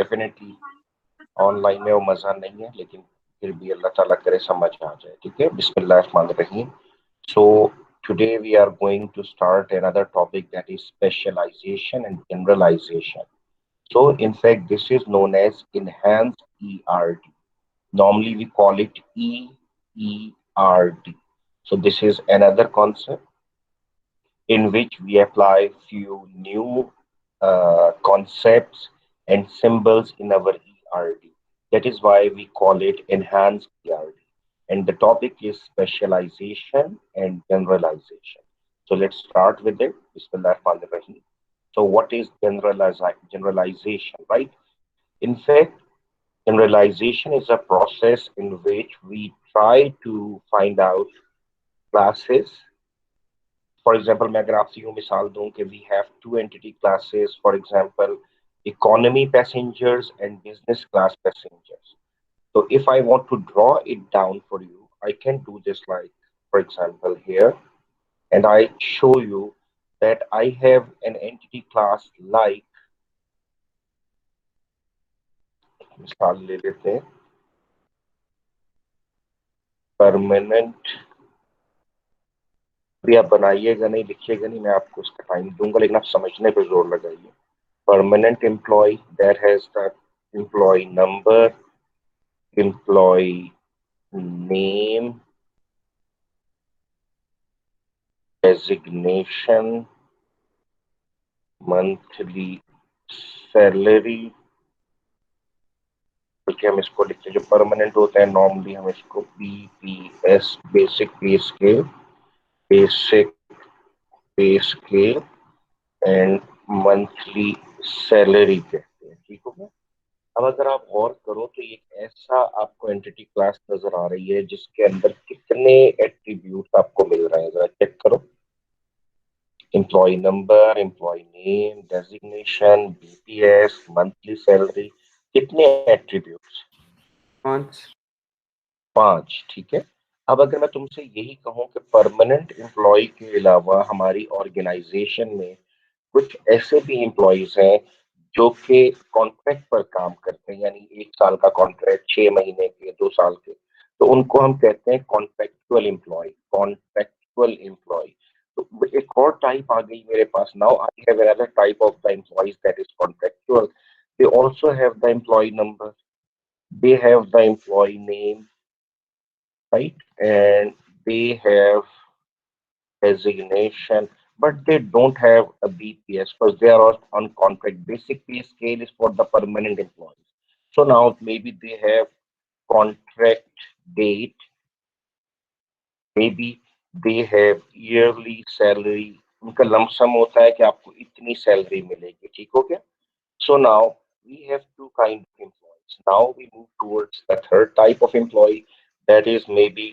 Definitely online में वो मजा नहीं है, लेकिन फिर भी अल्लाह ताला करे समझ आ जाए। ठीक है, बिस्मिल्लाहिर्रहमानिर्रहीम। So today we are going to start another topic, that is specialization and generalization. So in fact, this is known as enhanced ERD. Normally we call it EERD. So this is another concept in which we apply few new concepts and symbols in our ERD. That is why we call it enhanced ERD. And the topic is specialization and generalization. So let's start with it. Bismillahirrahmanirrahim. So what is generalization, right? In fact, generalization is a process in which we try to find out classes. For example, मैं अगर आपसे यूं मिसाल दूं कि we have two entity classes, for example, economy passengers and business class passengers. So if I want to draw it down for you, I can do this like, for example, here, and I show you that I have an entity class like, मिसाल ले लेते हैं, permanent. भी आप बनाइएगा नहीं, लिखिएगा नहीं, मैं आपको उसका टाइम दूंगा, लेकिन आप समझने पर जोर लगाइए। Permanent employee, that has the employee number, employee name, designation, monthly salary, क्योंकि हम इसको लिखते हैं जो परमानेंट होता है नॉर्मली हम इसको BPS, बेसिक पे स्केल, बेसिक पे स्केल एंड मंथली सैलरी कहते हैं। ठीक हो गया। अब अगर आप गौर करो तो ये ऐसा आपको एंटिटी क्लास नजर आ रही है जिसके अंदर कितने एट्रीब्यूट आपको मिल रहे हैं, जरा चेक करो। Employee number, employee name, designation, BPS, monthly salary, कितने एट्रीब्यूट्स? 5। 5। ठीक है। अब अगर मैं तुमसे यही कहूं कि परमानेंट एम्प्लॉय के अलावा हमारी ऑर्गेनाइजेशन में कुछ ऐसे भी एम्प्लॉयज हैं जो कि कॉन्ट्रैक्ट पर काम करते हैं, यानी 1 साल का कॉन्ट्रैक्ट, 6 महीने के, 2 साल के, तो उनको हम कहते हैं कॉन्ट्रैक्चुअल एम्प्लॉय। Contractual employ. तो एक और टाइप आ गई मेरे पास। Now I have another type of the employees, that is contractual. They also have the employee number, they have the employee name, right, and they have designation, but they don't have a BPS because they are on contract. Basic pay scale is for the permanent employees. So now maybe they have contract date, maybe they have yearly salary. उनका lump sum होता है कि आपको इतनी salary मिलेगी। ठीक हो गया। So now we have two kinds of employees. Now we move towards the third type of employee, that is maybe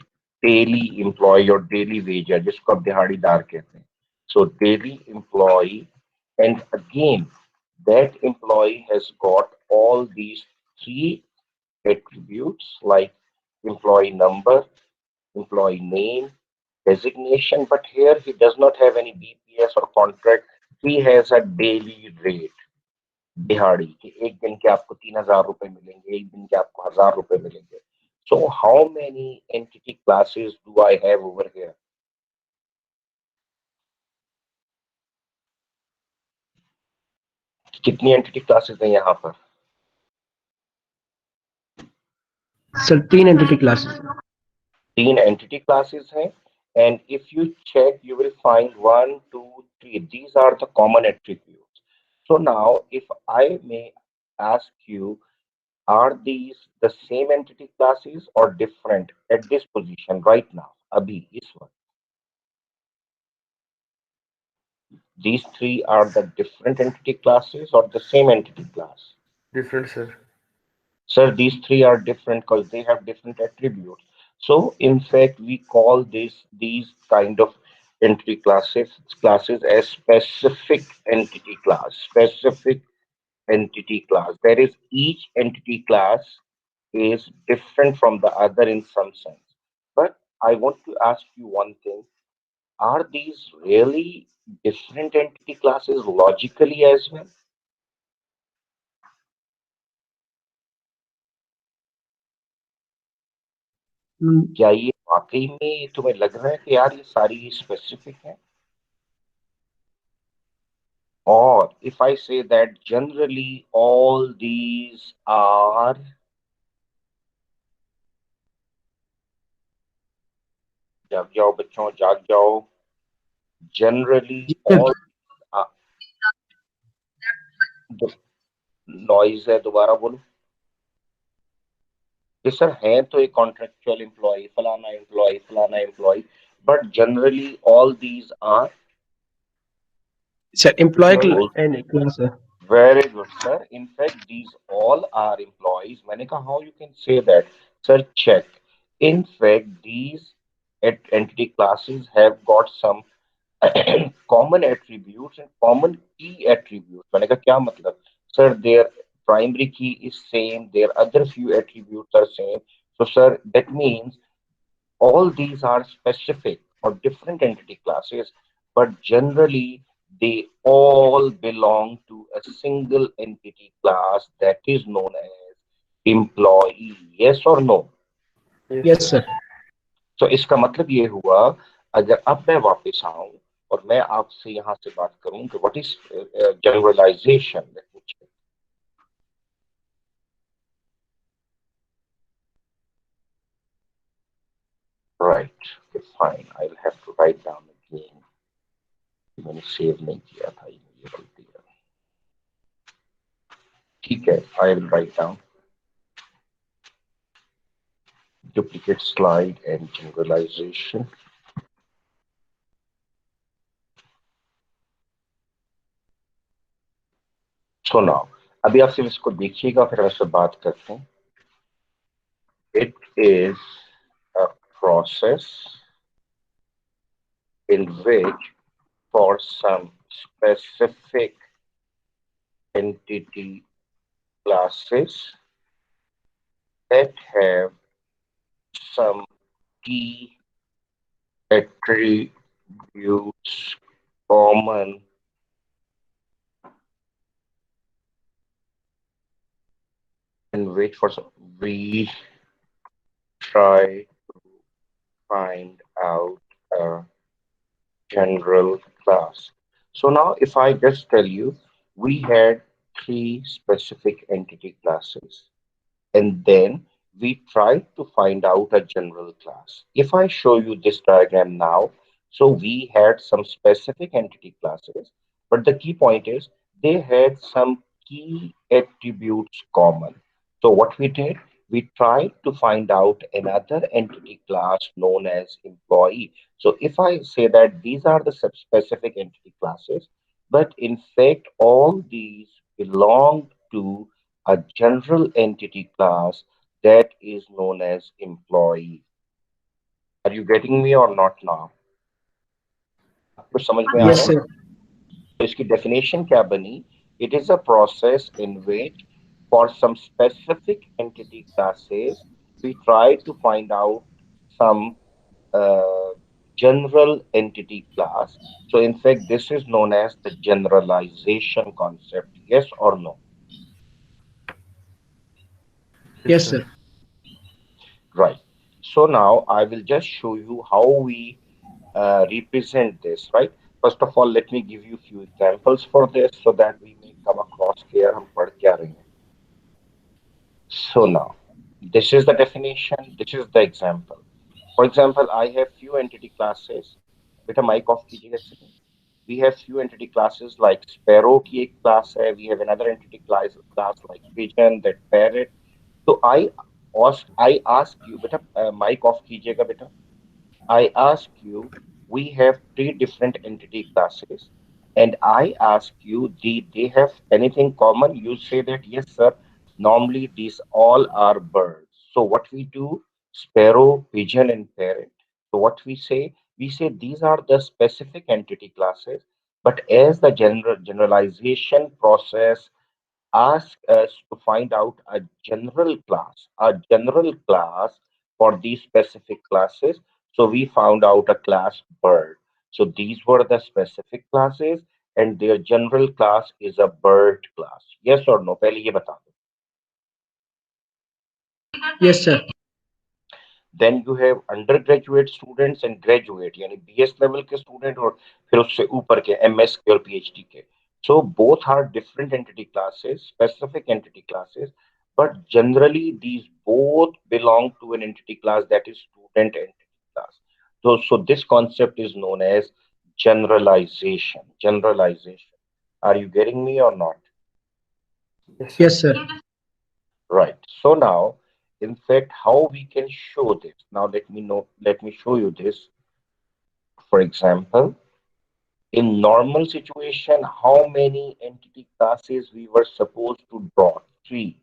daily employee or daily wager, जिसको आप दिहाड़ीदार कहते हैं. So daily employee, and again that employee has got all these three attributes like employee number, employee name, designation, but here he does not have any BPS or contract. He has a daily rate. दिहाड़ी कि एक दिन के आपको 3,000 रुपए मिलेंगे, एक दिन के आपको 1,000 रुपए मिलेंगे। So how many entity classes do I have over here? कितनी एंटिटी क्लासेस हैं यहाँ पर? Sir 3 entity classes. 3 entity classes हैं, and if you check you will find 1 2 3, these are the common attributes. So now if I may ask you, are these the same entity classes or different at this position right now? Abhi is one. These three are the different entity classes or the same entity class? Different sir. Sir, these three are different because they have different attributes. So in fact we call these kind of entity classes as specific entity class. Specific entity class, that is each entity class is different from the other in some sense. But I want to ask you one thing: are these really different entity classes logically as well? Mm, क्या ये वाकई में तुम्हें लग रहा है कि यार ये सारी स्पेसिफिक है? Or if I say that generally all these are, जाग जाओ बच्चों जाग जाओ, generally yes, sir. all uh, noise है, दोबारा बोलो। ये सर है तो एक कॉन्ट्रेक्चुअल एम्प्लॉय, फलाना employee, but generally all these are Sir, employee role. and class, sir. Very good, sir. In fact, these all are employees. मैंने कहा how you can say that? Sir, check. In fact, these entity classes have got some common attributes and common key attributes. मैंने कहा क्या मतलब? Sir, their primary key is same. Their other few attributes are same. So, sir, that means all these are specific or different entity classes, but generally they all belong to a single entity class that is known as employee. Yes or no? Yes, Yes, sir. sir. तो इसका मतलब ये हुआ, अगर अब मैं वापस आऊं और मैं आपसे यहां से बात करूं कि what is generalization, right, fine, I will have to write down again. मैंने सेव नहीं किया था, ये मुझे गलती है। ठीक है, I will write down duplicate slide and generalization. So now, अभी आप सिर्फ इसको देखिएगा फिर हम इस पर बात करते हैं। It is a process in which for some specific entity classes that have some key attributes common, and wait for some, we try find out a general class. So now if I just tell you, we had three specific entity classes, and then we tried to find out a general class. If I show you this diagram now, so we had some specific entity classes, but the key point is they had some key attributes common. So what we did, we tried to find out another entity class known as employee. So if I say that these are the specific entity classes, but in fact all these belong to a general entity class that is known as employee. Are you getting me or not now? कुछ समझ में आ Yes, रहा sir. है? तो इसकी definition क्या बनी? It is a process in which for some specific entity classes we try to find out some uh, general entity class. So in fact this is known as the generalization concept. Yes or no? Yes, sir. Right. So now I will just show you how we represent this, right? First of all, let me give you a few examples for this so that we may come across clear हम पढ़ क्या रहे हैं. So now, this is the definition, this is the example. For example, I have few entity classes. बेटा mic off कीजिएगा एक second. We have few entity classes like sparrow की एक class है. We have another entity class like pigeon, that parrot. So I ask you, बेटा mic off कीजिएगा बेटा. I ask you, we have three different entity classes, and I ask you, they have anything common? You say that yes, sir. Normally, these all are birds. So what we do, sparrow, pigeon, and parrot. So what we say these are the specific entity classes. But as the generalization process ask us to find out a general class for these specific classes. So we found out a class bird. So these were the specific classes, and their general class is a bird class. Yes or no? पहले ये बता दो. Yes, sir. Then you have under students and graduate यानी BS level के student और फिर उससे ऊपर के एमएस के और पीएचडी के. So both are different entity classes, specific entity classes, but generally these both belong to an entity class, that is student entity class. So this concept is known as generalization. Generalization. Are you getting me or not? Yes, sir. Yes, sir. Right. So now, in fact, how we can show this? Now let me show you this. For example, in normal situation, how many entity classes we were supposed to draw? Three.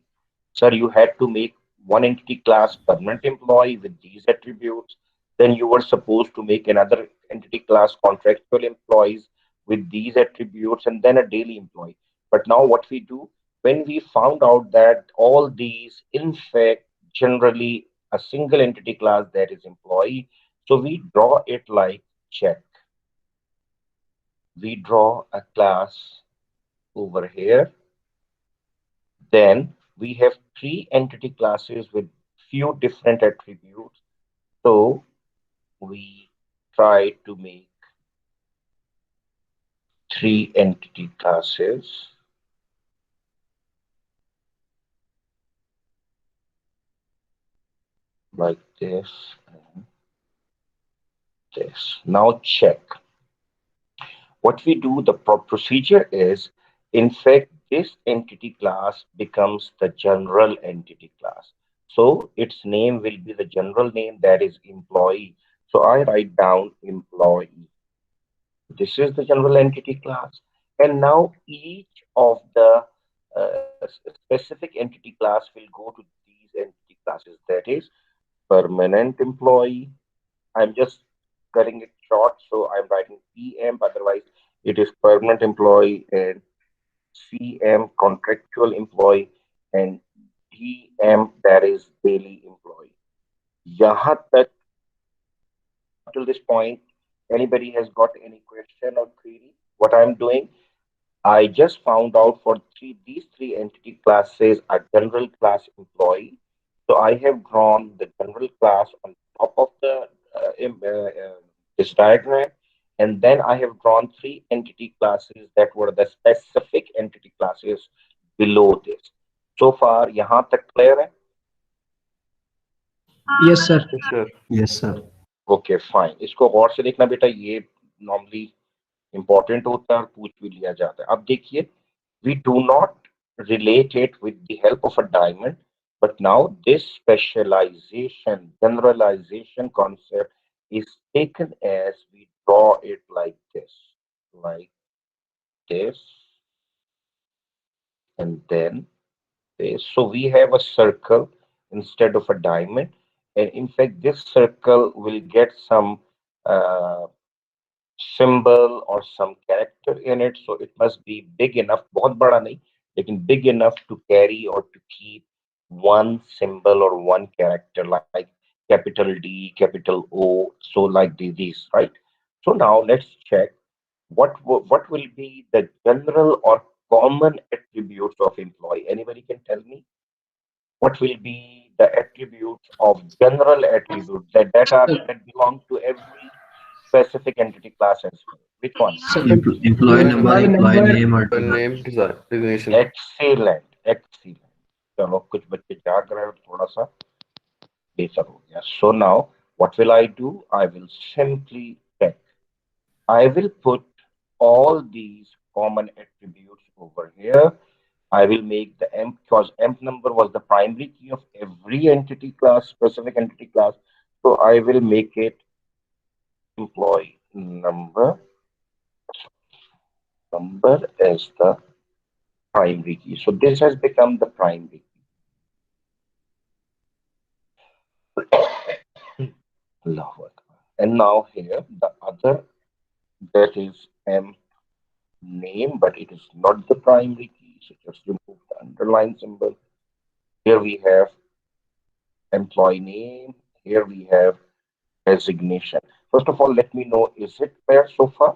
Sir, you had to make one entity class permanent employee with these attributes. Then you were supposed to make another entity class contractual employees with these attributes, and then a daily employee. But now what we do, when we found out that all these, in fact, generally a single entity class, that is employee, so we draw it like check. We draw a class over here. Then we have three entity classes with few different attributes. So we try to make three entity classes like this and this. Now check. What we do, the procedure is, in fact, this entity class becomes the general entity class. So its name will be the general name, that is employee. So I write down employee. This is the general entity class. And now each of the specific entity class will go to these entity classes. That is permanent employee. I'm just cutting it short, so I'm writing PM. Otherwise, it is permanent employee, and CM contractual employee, and DM, that is daily employee. यहाँ तक up till this point, anybody has got any question or query? What I'm doing, I just found out for these three entity classes a general class employee. So I have drawn the general class on top of the this diagram, and then I have drawn three entity classes that were the specific entity classes below this. So far, यहाँ तक clear है? Yes, sir. Yes, sir. Yes, sir. Okay, fine. इसको गौर से देखना बेटा, ये normally important होता है और पूछ भी लिया जाता है. अब देखिए, we do not relate it with the help of a diamond, but now this specialization, generalization concept is taken as we draw it like this, and then this. So we have a circle instead of a diamond, and in fact, this circle will get some uh, symbol or some character in it, so it must be big enough, बहुत बड़ा नहीं, लेकिन big enough to carry or to keep one symbol or one character, like capital D, capital O, so like these, right? So now let's check what will be the general or common attributes of employee. Anybody can tell me what will be the attributes of general attributes Sir, that belong to every specific entity class as well. Which one? sir, Employee number, employee employee number. name, or Name designation. designation. Excellent, excellent. चलो कुछ बच्चे जाग रहे हो थोड़ा सा बेहतर हो गया. So now what will I do? I will simply check. I will put all these common attributes over here. I will make the emp, because emp number was the primary key of every entity class, specific entity class. So I will make it employee number as the primary key. So this has become the primary key. Allahu Akbar. And now here the other, that is M name, but it is not the primary key. So just remove the underline symbol. Here we have employee name. Here we have designation. First of all, let me know, is it clear so far?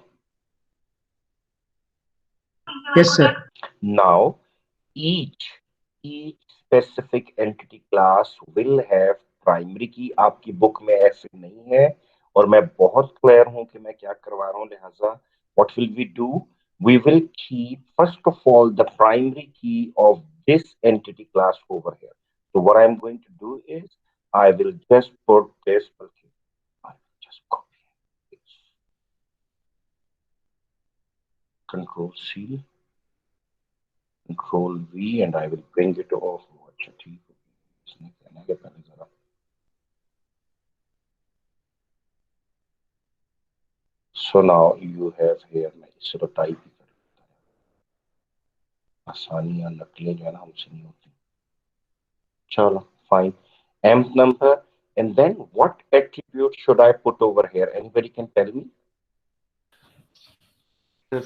Yes, sir. Now each each specific entity class will have primary की आपकी book में ऐसे नहीं है, और मैं बहुत clear हूं कि मैं क्या करवा रहा हूं, लिहाजा what will we do, we will keep first of all the primary key of this entity class over here. So what I'm going to do is I will just put this, okay, I will just copy this, control C, control V, and I will bring it off. अच्छा ठीक है, इसने कहना है पहले जरा, so now you have here, मैं इस तरह टाइप ही कर देता हूँ, आसानी या नकलें जो है ना हमसे नहीं होती. चलो fine. Mth number, and then what attribute should I put over here? Anybody can tell me Sir,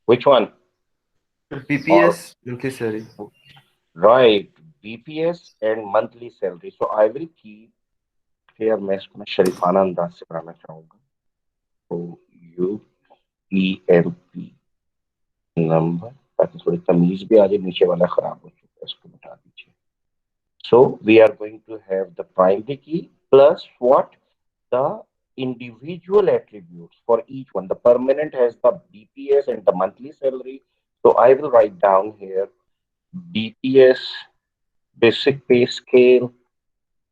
which one? Or PPS necessary. right, BPS and monthly salary. So I will keep here. मैं इसको ना शरीफाना अंदाज से बनाना चाहूंगा. So UEMP number, ताकि थोड़ी तमीज भी आ जाए, नीचे वाला खराब हो चुका है, इसको मिटा दीजिए. So we are going to have the primary key plus what? The individual attributes for each one. The permanent has the BPS and the monthly salary. So I will write down here BPS, basic pay scale,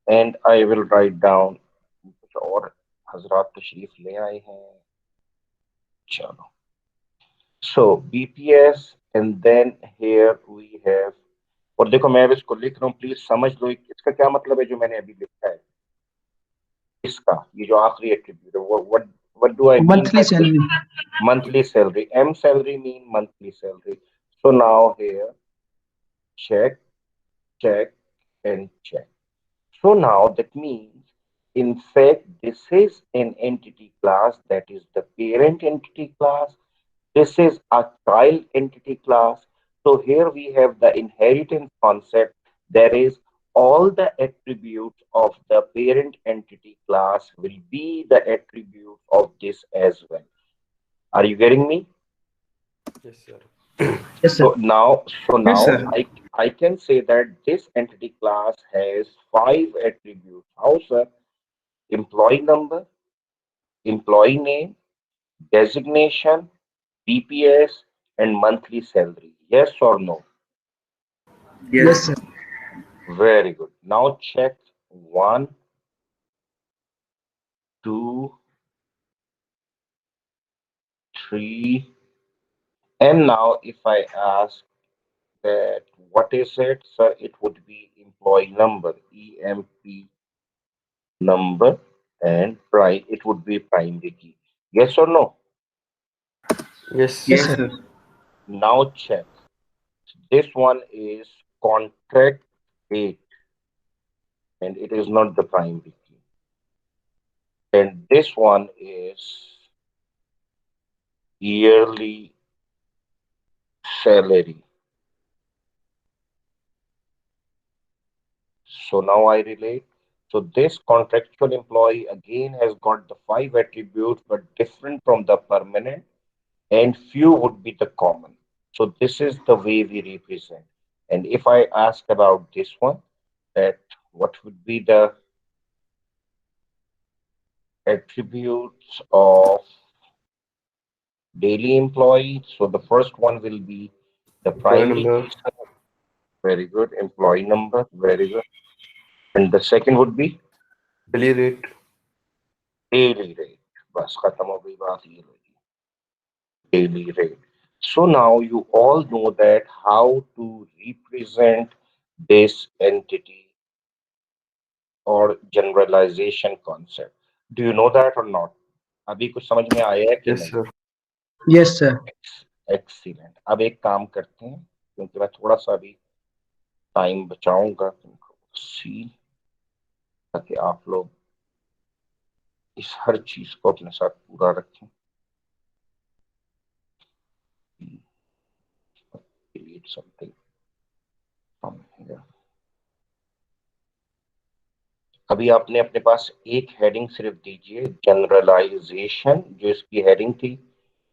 and I will write down कुछ और हजरात तशरीफ ले आए हैं. चलो. So BPS, and then here we have, और देखो मैं अब इसको लिख रहा हूँ, प्लीज समझ लो इसका क्या मतलब है जो मैंने अभी लिखा है. इसका ये जो आखिरी एट्रीब्यूट है, what do I mean by Monthly this? salary. Monthly salary. M salary mean monthly salary. So now here check, check, and check. So now that means, in fact, this is an entity class, that is the parent entity class. This is a child entity class. So here we have the inheritance concept. That is, all the attributes of the parent entity class will be the attributes of this as well. Are you getting me? Yes, sir. Yes, sir. So Yes, now sir. I can say that this entity class has five attributes. How, sir? Employee number, employee name, designation, BPS, and monthly salary. Yes or no? Yes, Yes. sir. Very good. Now check one, two, three, and now if I ask that what is it, sir, it would be employee number, EMP number, and prime, it would be primary key. Yes or no? Yes. Yes, Yes, sir. sir. Now check. This one is contract date, and it is not the primary key. And this one is yearly salary. So now I relate. So this contractual employee again has got the five attributes, but different from the permanent, and few would be the common. So this is the way we represent. And if I ask about this one, that what would be the attributes of daily employee? So the first one will be the Employee primary number, key. Very good. Employee number. Very good. And the second would be daily rate, daily rate. बस खत्म हो गई बात ये लोगी. Daily rate. So now you all know that how to represent this entity or generalization concept. Do you know that or not? अभी कुछ समझ में आया है कि yes, नहीं? sir. Yes, sir. एक्सीलेंट. अब एक काम करते हैं, क्योंकि मैं थोड़ा सा अभी टाइम बचाऊंगा, सी, ताकि आप लोग इस हर चीज को अपने साथ पूरा रखें. Delete something from here. अभी आपने अपने पास एक हेडिंग सिर्फ दीजिए, जनरलाइजेशन जो इसकी हेडिंग थी,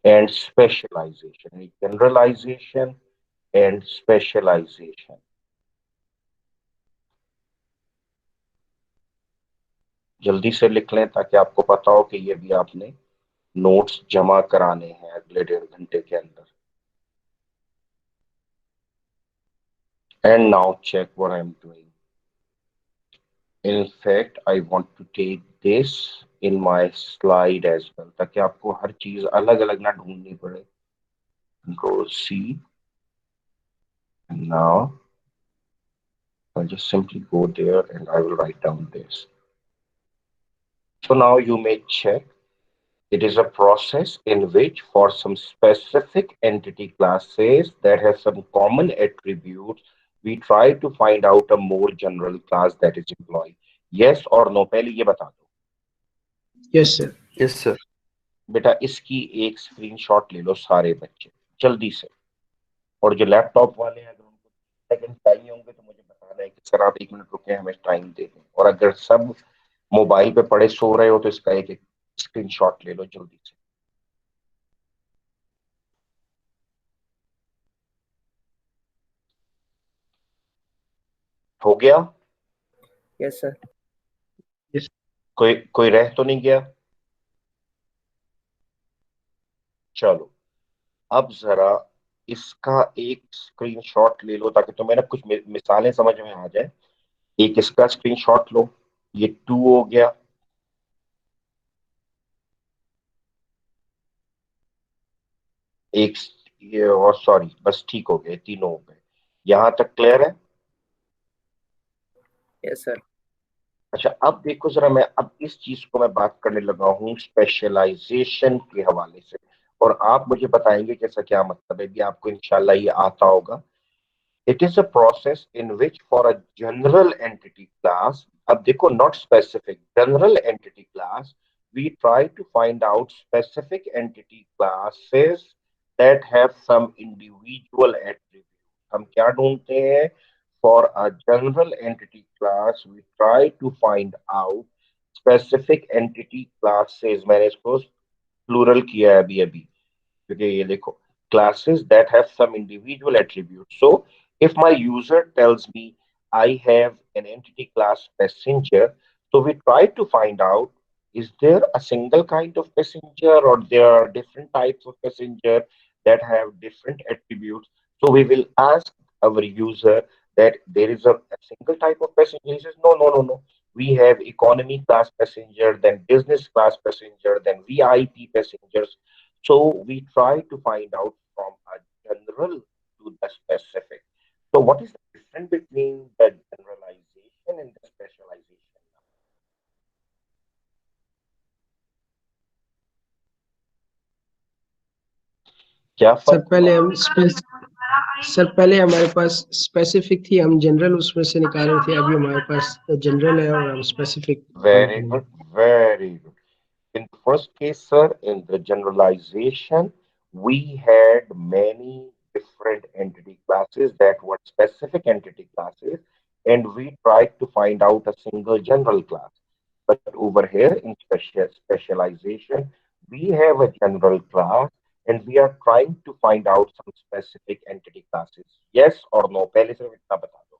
and specialization. Generalization and specialization. जल्दी से लिख लें ताकि आपको पता हो कि ये भी आपने नोट्स जमा कराने हैं अगले 1.5 घंटे के अंदर. And now check what I'm doing. In fact, I want to take this in my slide as well ताकि आपको हर चीज अलग अलग ना ढूंढनी पड़े. Control C. And now I'll just simply go there and I will write down this. So now you may check. It is a process in which for some specific entity classes that have some common attributes, we try to find out a more general class that is employed. Yes or no? पहले ये बता दो. Yes, sir. Yes, sir. बेटा इसकी एक screenshot ले लो सारे बच्चे जल्दी से. और जो लैपटॉप वाले हैं अगर उनको सेकंड चाहिए होंगे तो मुझे बताना है कि सर आप 1 मिनट रुके हमें टाइम दे दें. और अगर सब मोबाइल पे पड़े सो रहे हो तो इसका एक एक स्क्रीनशॉट ले लो जल्दी से. हो गया? Yes, sir. Yes. कोई कोई रह तो नहीं गया? चलो अब जरा इसका एक स्क्रीनशॉट ले लो ताकि तुम्हें ना कुछ मिसालें समझ में आ जाए. एक इसका स्क्रीनशॉट लो. ये 2 हो गया. एक ये और सॉरी बस ठीक हो गए. तीनों हो गए. यहां तक क्लियर है? Yes, sir. अच्छा अब देखो जरा. मैं अब इस चीज को मैं बात करने लगा हूँ स्पेशलाइजेशन के हवाले से. और आप मुझे बताएंगे कि इसका क्या मतलब है. भी आपको इंशाल्लाह ये आता होगा. It is a process in which for a general entity class, अब देखो not specific, general entity class, we try to find out specific entity classes that have some individual attributes. हम क्या ढूंढते हैं? For a general entity class, we try to find out specific entity classes. मैंने इसको plural किया है अभी अभी क्योंकि ये देखो classes that have some individual attributes. So if my user tells me I have an entity class passenger, so we try to find out is there a single kind of passenger or there are different types of passenger that have different attributes. So we will ask our user that there is a single type of passenger. He says no, no, no, no. We have economy class passenger, then business class passenger, then VIP passengers. So we try to find out from a general to the specific. So what is the difference between the generalization and the specialization? क्या sir फर्क पहले हुआ? हम sir पहले हमारे पास specific थी, हम general उसमें से निकाल रहे थे. अभी हमारे पास जनरल है और हम स्पेसिफिक ढूंढ Very रहे हैं. good, very good. In the first case, sir, in the generalization, we had many different entity classes that were specific entity classes, and we tried to find out a single general class. But over here in specialization, we have a general class, and we are trying to find out some specific entity classes. Yes or no? पहले सिर्फ इतना बता दो.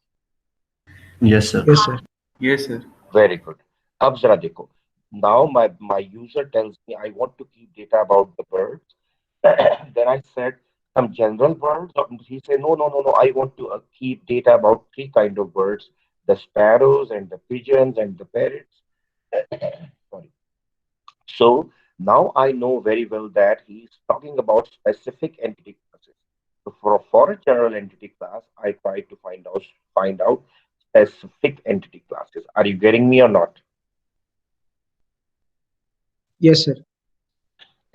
Yes, sir. Yes sir. Yes, sir. Very good. अब जरा देखो. Now my user tells me I want to keep data about the birds. Then I said some general birds. He said no, no, no, no. I want to keep data about 3 kind of birds: the sparrows and the pigeons and the parrots. Sorry. So now I know very well that he's talking about specific entity classes. So for a general entity class, I try to find out specific entity classes. Are you getting me or not? Yes sir.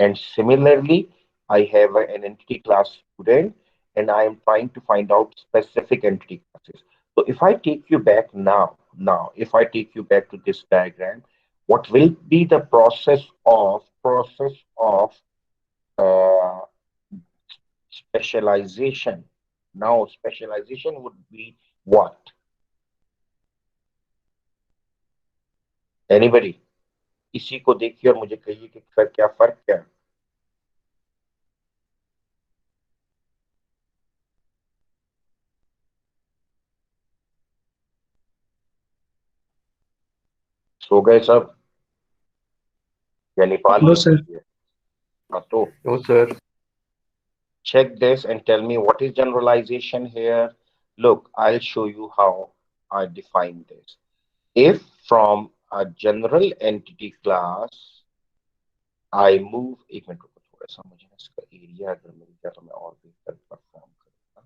And similarly, I have an entity class student and I am trying to find out specific entity classes. So if I take you back if I take you back to this diagram, what will be the process of uh, specialization? Now, specialization would be what? Anybody? इसी को देखिए और मुझे कहिए कि sir क्या फर्क क्या है. सो गए सब या नेपाल No, में sir. सो गए? हाँ तो No, sir. check this and tell me what is generalization here. Look, I'll show you how I define this. If from a general entity class I move, एक मिनट रुको, थोड़ा सा मुझे ना इसका एरिया अगर मिल गया तो मैं और बेहतर परफॉर्म करूंगा.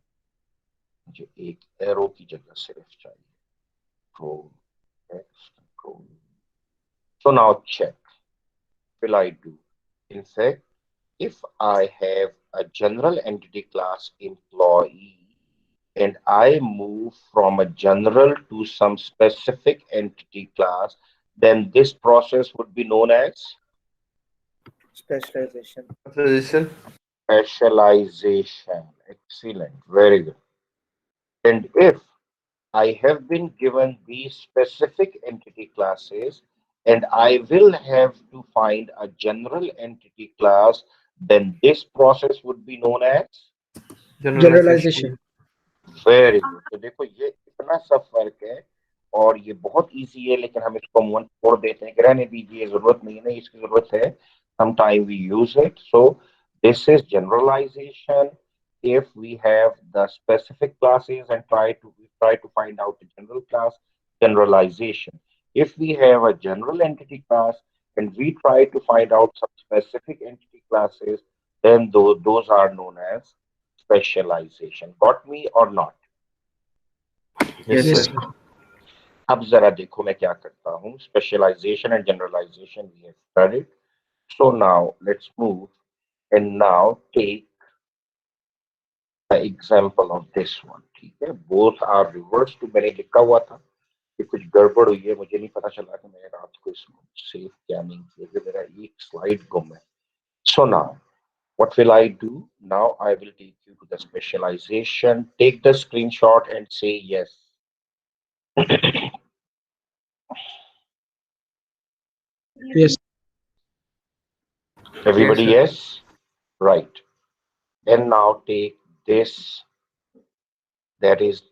मुझे एक एरो की जगह सिर्फ चाहिए. Control X, Control. So now check. What will I do? In fact, if I have a general entity class employee and I move from a general to some specific entity class, then this process would be known as Specialization. Specialization. specialization. Excellent. Very good. And if I have been given these specific entity classes and I will have to find a general entity class, then this process would be known as Generalization. Generalization. Very good. तो देखो ये इतना सा फर्क है और ये बहुत इजी है, लेकिन हम इसको मुंह छोड़ देते हैं कि रहने दीजिए, जरूरत नहीं है. नहीं, इसकी जरूरत है. Sometime we use it. So this is generalization. If we have the specific classes and try to find out the general class, generalization. If we have a general entity class and we try to find out some specific entity classes, then those are known as specialization. Got me or not? Yes, Yes, sir. sir. अब जरा देखो मैं क्या करता हूँ. Specialization and generalization we have studied. So now let's move and now take the example of this one. ठीक है, both are reversed to मैंने लिखा हुआ था कि कुछ गड़बड़ हुई है, मुझे नहीं पता चला कि मैंने रात को इसको सेव क्या नहीं किया, मेरा एक स्लाइड गुम है. So now what will I do? Now I will take you to the specialization. Take the screenshot and say yes. Yes. Everybody, Yes, sir. yes? Right. And now take this, that is,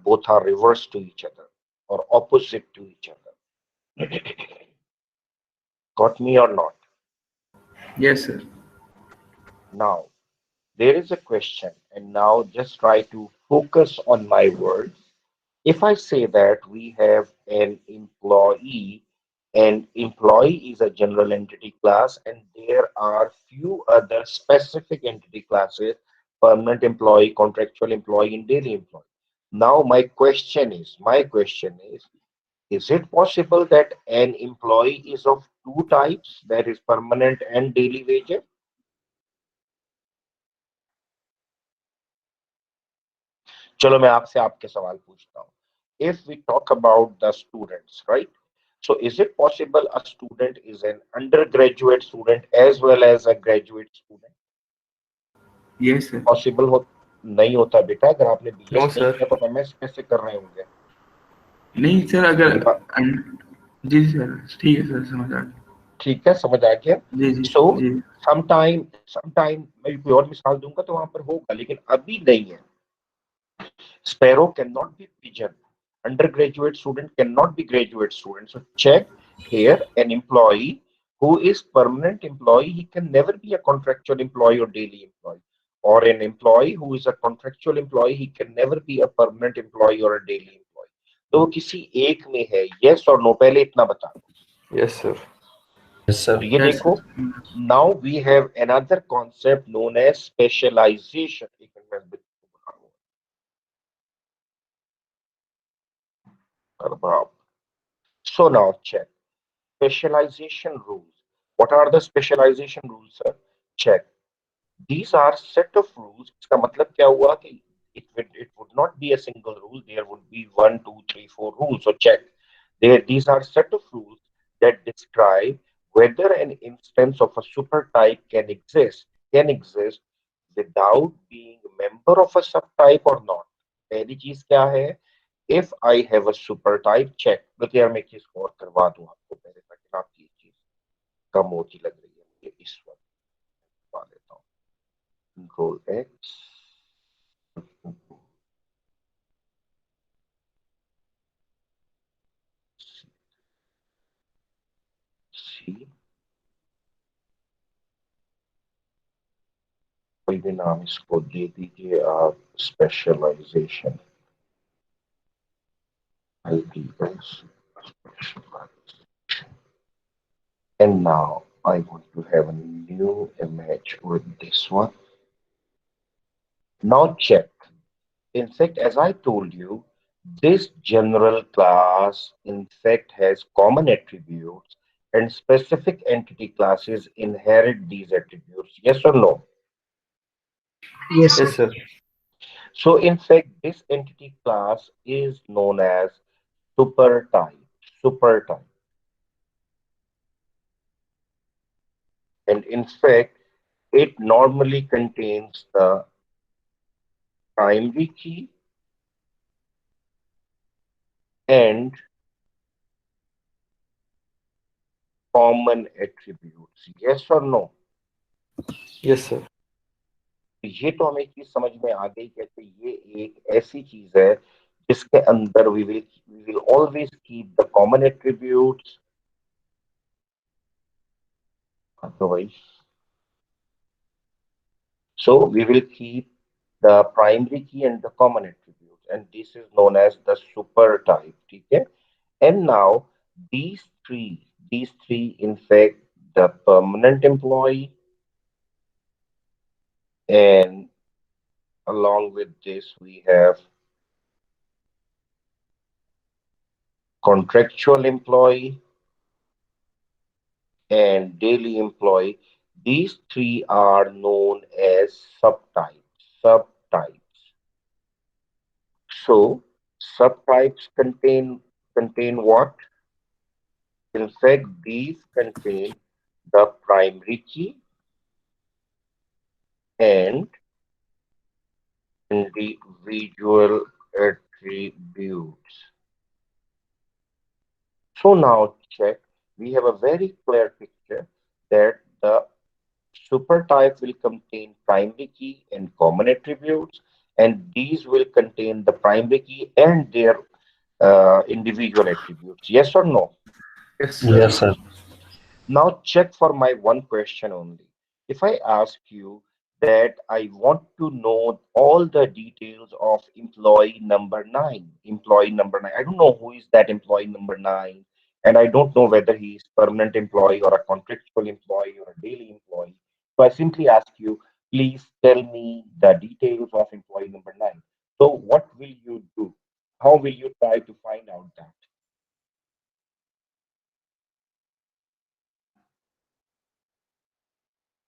both are reverse to each other or opposite to each other. Got me or not? Yes, sir. Now, there is a question, and now just try to focus on my words. If I say that we have an employee and employee is a general entity class and there are few other specific entity classes, permanent employee, contractual employee, and daily employee. Now is it possible that an employee is of two types, that is permanent and daily wages? चलो मैं आपसे आपके सवाल पूछता हूँ. If we talk about the students, right? So is it possible a student is an undergraduate student as well as a graduate student? Yes, sir. Possible हो नहीं होता बेटा. अगर आपने No, बीएस नहीं sir. किया तो एमएस कैसे कर रहे होंगे? नहीं सर, अगर मेरी बात जी सर, ठीक है सर, समझ आ गया. ठीक है, समझ आ गया. जी जी सो जी. समटाइम मैं कोई और मिसाल दूंगा तो वहां पर होगा, लेकिन अभी नहीं है. Sparrow cannot be pigeon. Undergraduate student cannot be graduate student. So check here, an employee who is permanent employee, he can never be a contractual employee or daily employee. Or an employee who is a contractual employee, he can never be a permanent employee or a daily employee. तो किसी एक में है, yes or no, पहले इतना बता दो. Yes, sir. Yes, sir. तो ये Yes, देखो, sir. now we have another concept known as specialization. एक मिनट में बता दूं. So now check. Specialization rules. What are the specialization rules, sir? Check. These are set of rules. इसका मतलब क्या हुआ कि it would not be a single rule. There would be one, two, three, four rules. So check. These are set of rules that describe whether an instance of a supertype can exist without being a member of a subtype or not. पहली चीज क्या है? If I have a supertype, check. देखिए यार मैं एक चीज और करवा दूं आपको पहले, ताकि आपकी ये चीज कम होती लग रही है मुझे इस वक्त. करवा देता हूँ. Control x. कोई भी नाम इसको दे दीजिए आप, specialisation, IDS specialization. And now I want to have a new image with this one. Now check. In fact, as I told you, this general class in fact has common attributes and specific entity classes inherit these attributes. Yes or no? Yes, sir. Yes, sir. So in fact, this entity class is known as super type. Super type. And in fact, it normally contains the primary key and common attributes. Yes or no? Yes, sir. ये तो हमें चीज समझ में आ गई कैसे ये एक ऐसी चीज है जिसके अंदर we will always keep the common attributes. Otherwise, so we will keep the primary key and the common attributes, and this is known as the super type. Okay? And now these three, in fact, the permanent employee, and along with this we have contractual employee and daily employee. These three are known as subtypes. Subtypes. So subtypes contain what? In fact, these contain the primary key and individual attributes. So now check. We have a very clear picture that the supertype will contain primary key and common attributes, and these will contain the primary key and their individual attributes. Yes or no? Yes, sir. Yes, sir. Now check for my one question only. If I ask you that I want to know all the details of employee number nine, I don't know who is that employee number nine, and I don't know whether he is permanent employee or a contractual employee or a daily employee. So I simply ask you, please tell me the details of employee number nine. So what will you do? How will you try to find out that?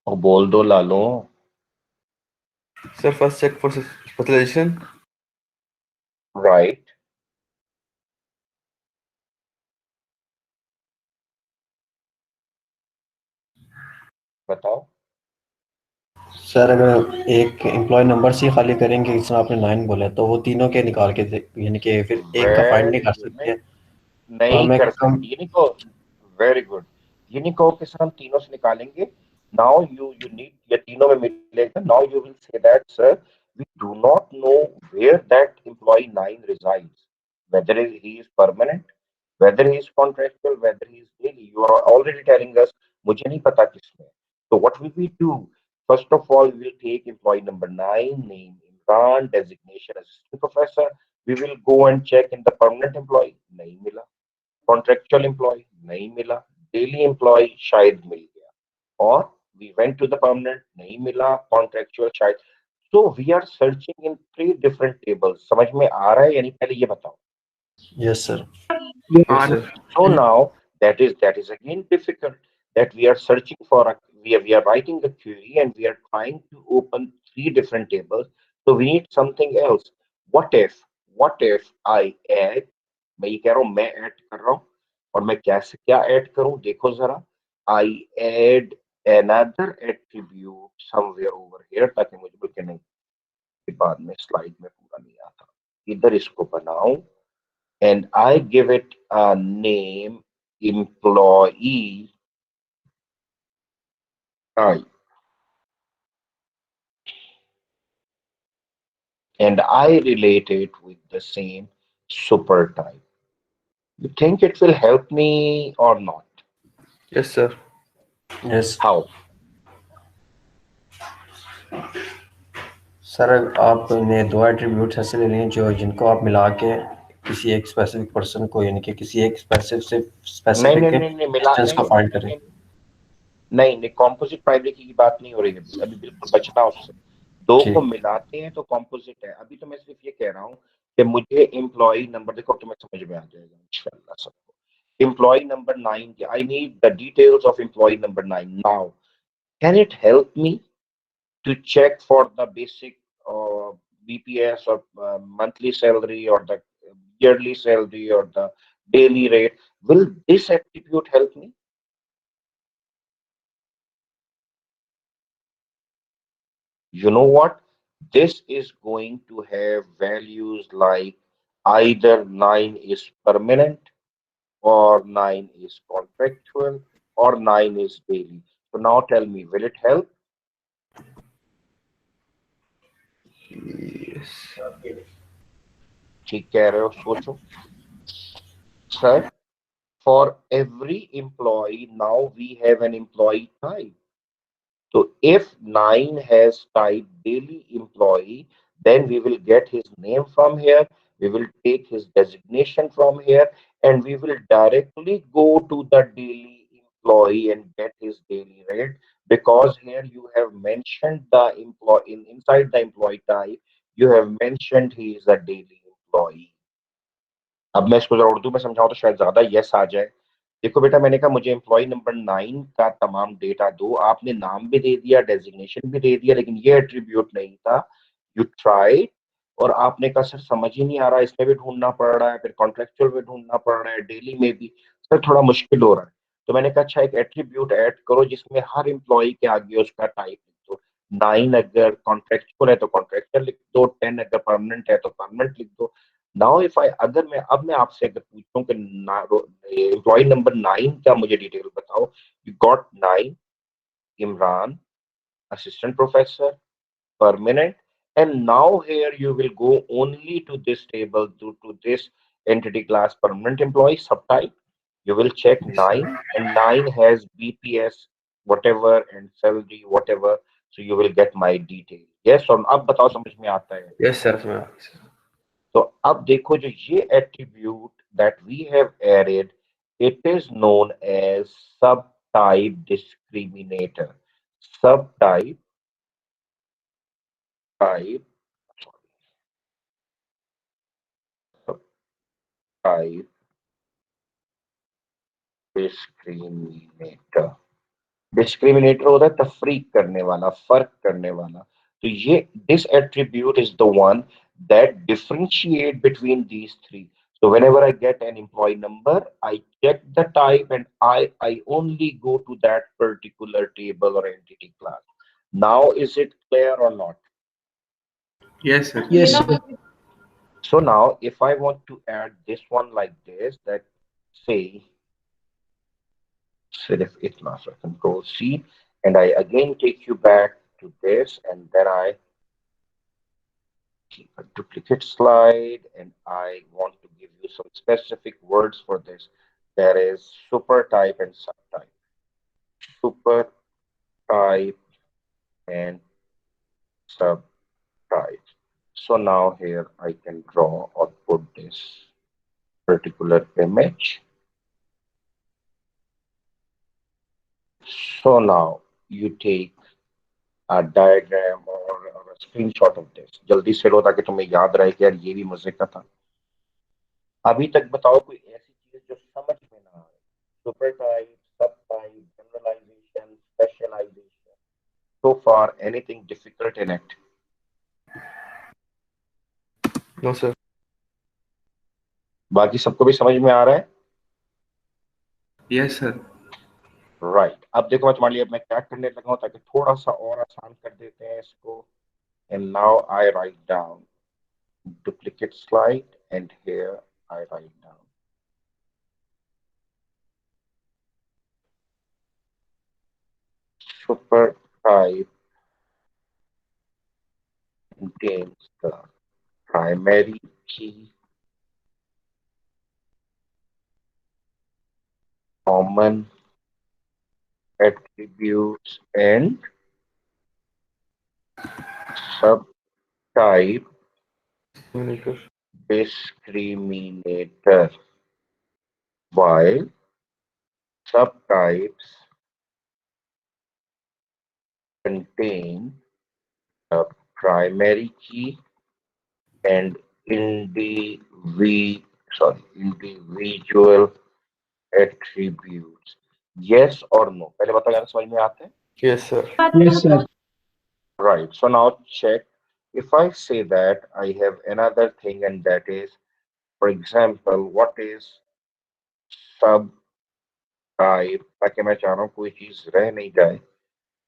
Oh, बोल दो लालो. Sir, first check for specialization. Right. बताओ. Sir अगर एक employ number से ही खाली करेंगे, जिसमें आपने 9 बोला है, तो वो तीनों के निकाल के यानी कि फिर एक का फाइंड नहीं वेरी कर गुड. सकते, नहीं, तो नहीं हमें कर कम। सकती, ये नहीं कहो. Very good. ये नहीं कहो कि सर हम तीनों से निकालेंगे. नाउ यू नीड, ये तीनों में मिलेगा. Now you will say that sir, we do not know where that employee 9 resides, whether he is permanent, whether he is contractual, whether he is daily. You are already telling us मुझे नहीं पता किसमें. So what will we do? First of all, we will take employee number 9, name Imran, designation assistant professor. We will go and check in the permanent employee. नहीं मिला. Contractual employee नहीं मिला. Daily employee शायद मिल गया. Or we went to the permanent, नहीं मिला. Contractual शायद. So we are searching in 3 different tables. समझ में आ रहा है यानी पहले ये बताओ. Yes sir. Yes, Yes, sir. sir. So now that is again difficult, that we are searching for we are writing a query and we are trying to open 3 different tables. So we need something else. What if I add, मैं ये कह रहा हूँ, मैं add कर रहा हूँ, और मैं कैसे क्या ऐड करूँ देखो जरा. I add another attribute somewhere over here, ताकि मुझे बोल के नहीं कि बाद में स्लाइड में पूरा नहीं आता. इधर इसको बनाऊं and I give it a name, employee I, and I relate it with the same super type. You think it will help me or not? Yes, sir. Yes. How? Sir आपने दो attributes ऐसे ले लिए जो जिनको आप मिला के किसी एक स्पेसिफिक पर्सन को यानी कि किसी एक स्पेसिफिक नहीं नहीं स्पेसिफिक नहीं नहीं मिला डिस्टेंस नहीं को नहीं फाइंड नहीं करें। नहीं नहीं नहीं कॉम्पोजिट प्राइमरी की बात नहीं हो रही है अभी अभी बिल्कुल बचना उससे। दो को ठीक। मिलाते हैं तो कॉम्पोजिट है। अभी तो मैं सिर्फ ये कह रहा हूँ कि मुझे एम्प्लॉय नंबर देखो तुम्हें समझ में आ जाएगा इंशाल्लाह सबको। एम्प्लॉय नंबर 9 के I need the details of employee number 9 now. Can it help me to check for the basic BPS or monthly salary or the yearly salary or the daily rate? Will this attribute help me? You know what? This is going to have values like either 9 is permanent or 9 is contractual or 9 is daily. So now tell me, will it help? Yes. ठीक कह रहे हो सोचो sir. For every employee, now we have an employee type. So if 9 has type daily employee, then we will get his name from here, we will take his designation from here, and we will directly go to the daily employee and get his daily rate because here you have mentioned the employee inside the employee type, you have mentioned he is a daily employee. अब मैं इसको जरा उर्दू में समझाऊं तो शायद ज्यादा yes आ जाए. देखो बेटा मैंने कहा मुझे एम्प्लॉय नंबर 9 का तमाम डेटा दो. आपने नाम भी दे दिया डेजिग्नेशन भी दे दिया लेकिन ये एट्रीब्यूट नहीं था. यू ट्राइड और आपने कहा सर समझ ही नहीं आ रहा इसमें भी ढूंढना पड़ रहा है फिर कॉन्ट्रेक्चुअल में ढूंढना पड़ रहा है डेली में भी सर थोड़ा मुश्किल हो रहा है. तो मैंने कहा अच्छा एक एट्रीब्यूट ऐड करो जिसमें हर एम्प्लॉय के आगे उसका टाइप लिख दो. 9 अगर कॉन्ट्रेक्चुअल है तो कॉन्ट्रेक्चुअल लिख दो. 10 अगर परमानेंट है तो परमानेंट लिख दो. नाउ इफ आई अगर मैं अब मैं आपसे अगर पूछूं कि एम्प्लॉय नंबर 9 का मुझे डिटेल बताओ. You got 9 Imran assistant professor permanent and now here you will go only to this table to this entity class permanent employee subtype. You will check Yes, sir. 9 and 9 has BPS whatever and salary whatever. So you will get my detail. Yes और अब बताओ समझ में आता है. Yes, sir. Sir. तो अब देखो जो ये attribute that we have added it is known as subtype discriminator. Subtype type subtype discriminator. Discriminator होता है तफरीक करने वाला फर्क करने वाला. तो ये this attribute is the one that differentiate between these three. So whenever I get an employee number, I check the type and I only go to that particular table or entity class. Now is it clear or not? Yes, sir. Yes, sir. So now if I want to add this one like this, that say select it master control C and I again take you back to this and then I keep a duplicate slide and I want to give you some specific words for this. There is super type and subtype. Super type and subtype. So now here I can draw or put this particular image. So now you take a diagram or a screenshot of this. जल्दी से लो ताकि तुम्हें याद रहे कि यार ये भी मजे का था. अभी तक बताओ कोई ऐसी चीज जो समझ में ना आए. Supertype subtype generalization specialization. So far anything difficult in it? No, sir. बाकी सबको भी समझ में आ रहा है. Yes, sir. राइट अब देखो मैं तुम्हारे लिए मैं क्या करने लगा हूं ताकि थोड़ा सा और आसान कर देते हैं इसको. And now I right down duplicate slide and here I write down super type contains the primary key, common attributes and subtype type Discriminator. discriminator, while subtypes contain a primary key and individual attributes. Yes or no? पहले बताओ यार समझ में आते हैं? Yes, sir. Yes, sir. Right. So now check. If I say that I have another thing, and that is, for example, what is sub type? ताकि मैं चाह रहा हूँ कोई चीज रह नहीं जाए.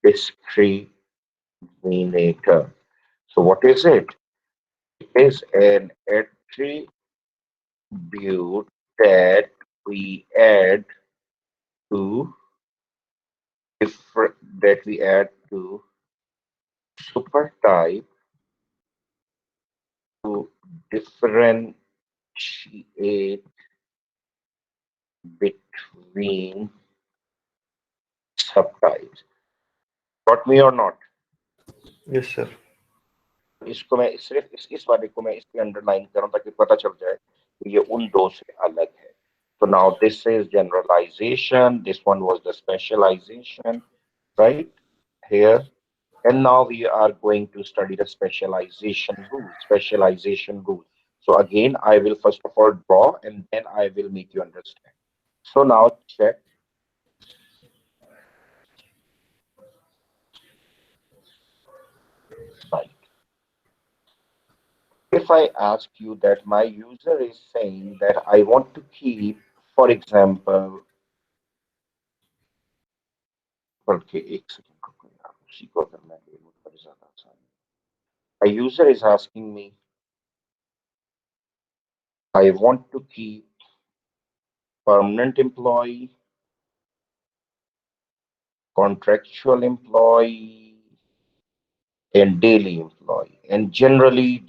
Discriminator. So what is it? It is an attribute that we add to different that we add to super type to differentiate between subtypes. Got me or not? Yes, sir. इसको मैं सिर्फ इस वाले को मैं इसलिए अंडरलाइन कर रहा हूँ ताकि पता चल जाए कि ये उन दो से अलग है. So now this is generalization. This one was the specialization, right? Here. And now we are going to study the specialization rule. Specialization rule. So again, I will first of all draw and then I will make you understand. So now check. Right. If I ask you that my user is saying that I want to keep, for example, बल्कि एक second रुको यार उसी को अगर मैं ले लूँ तो ज्यादा आसान है. A user is asking me, I want to keep permanent employee, contractual employee, and daily employee. And generally,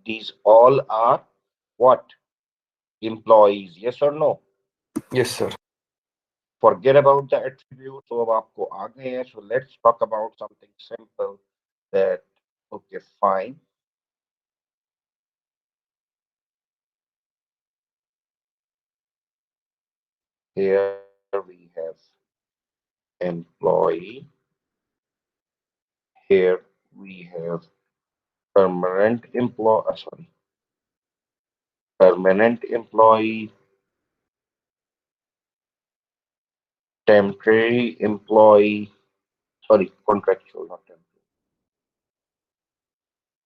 these all are what? Employees. Yes or no? Yes, sir. Forget about the attribute. So अब आपको आ गए हैं. So let's talk about something simple. That okay, fine. Here we have employee. Here we have permanent employee, temporary employee, sorry, contractual, not temporary.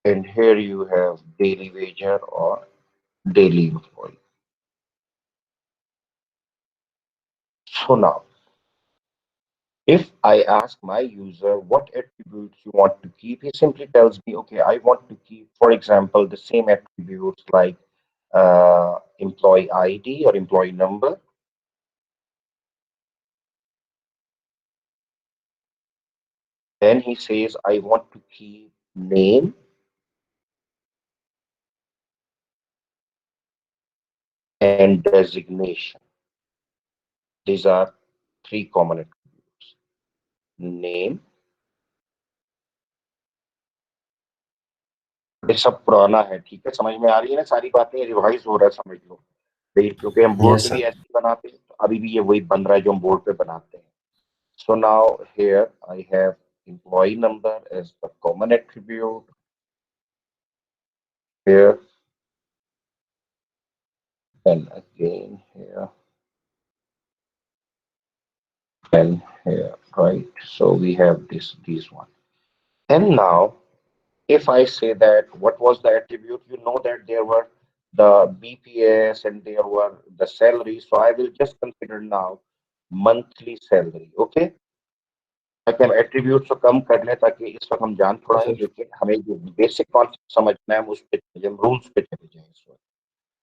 And here you have daily wager or daily employee. So now, if I ask my user what attributes you want to keep, he simply tells me, okay, I want to keep, for example, the same attributes like employee ID or employee number. Then he says, I want to keep name, and designation. These are three common attributes. Name, ये सब पुराना है, ठीक है, समझ में आ रही है ना सारी बातें, रिवाइज हो रहा है, समझ लो भाई, क्योंकि हम बोर्ड Yes, पे भी sir. ऐसे ही बनाते हैं, तो अभी भी ये वही बन रहा है जो हम बोर्ड पे बनाते हैं. So now here I have employee number as the common attribute. Here and again here and here, right? So we have these one. And now if I say that what was the attribute, you know that there were the BPS and there were the salary. So I will just consider now monthly salary. Okay. ताकि हम attribute को कम कर लें ताकि इस वक्त हम जान थोड़ा Yes, है, sir. लेकिन हमें जो बेसिक कॉन्सेप्ट समझना है हम उस पे हम रूल्स पे चले जाएं इस वक्त.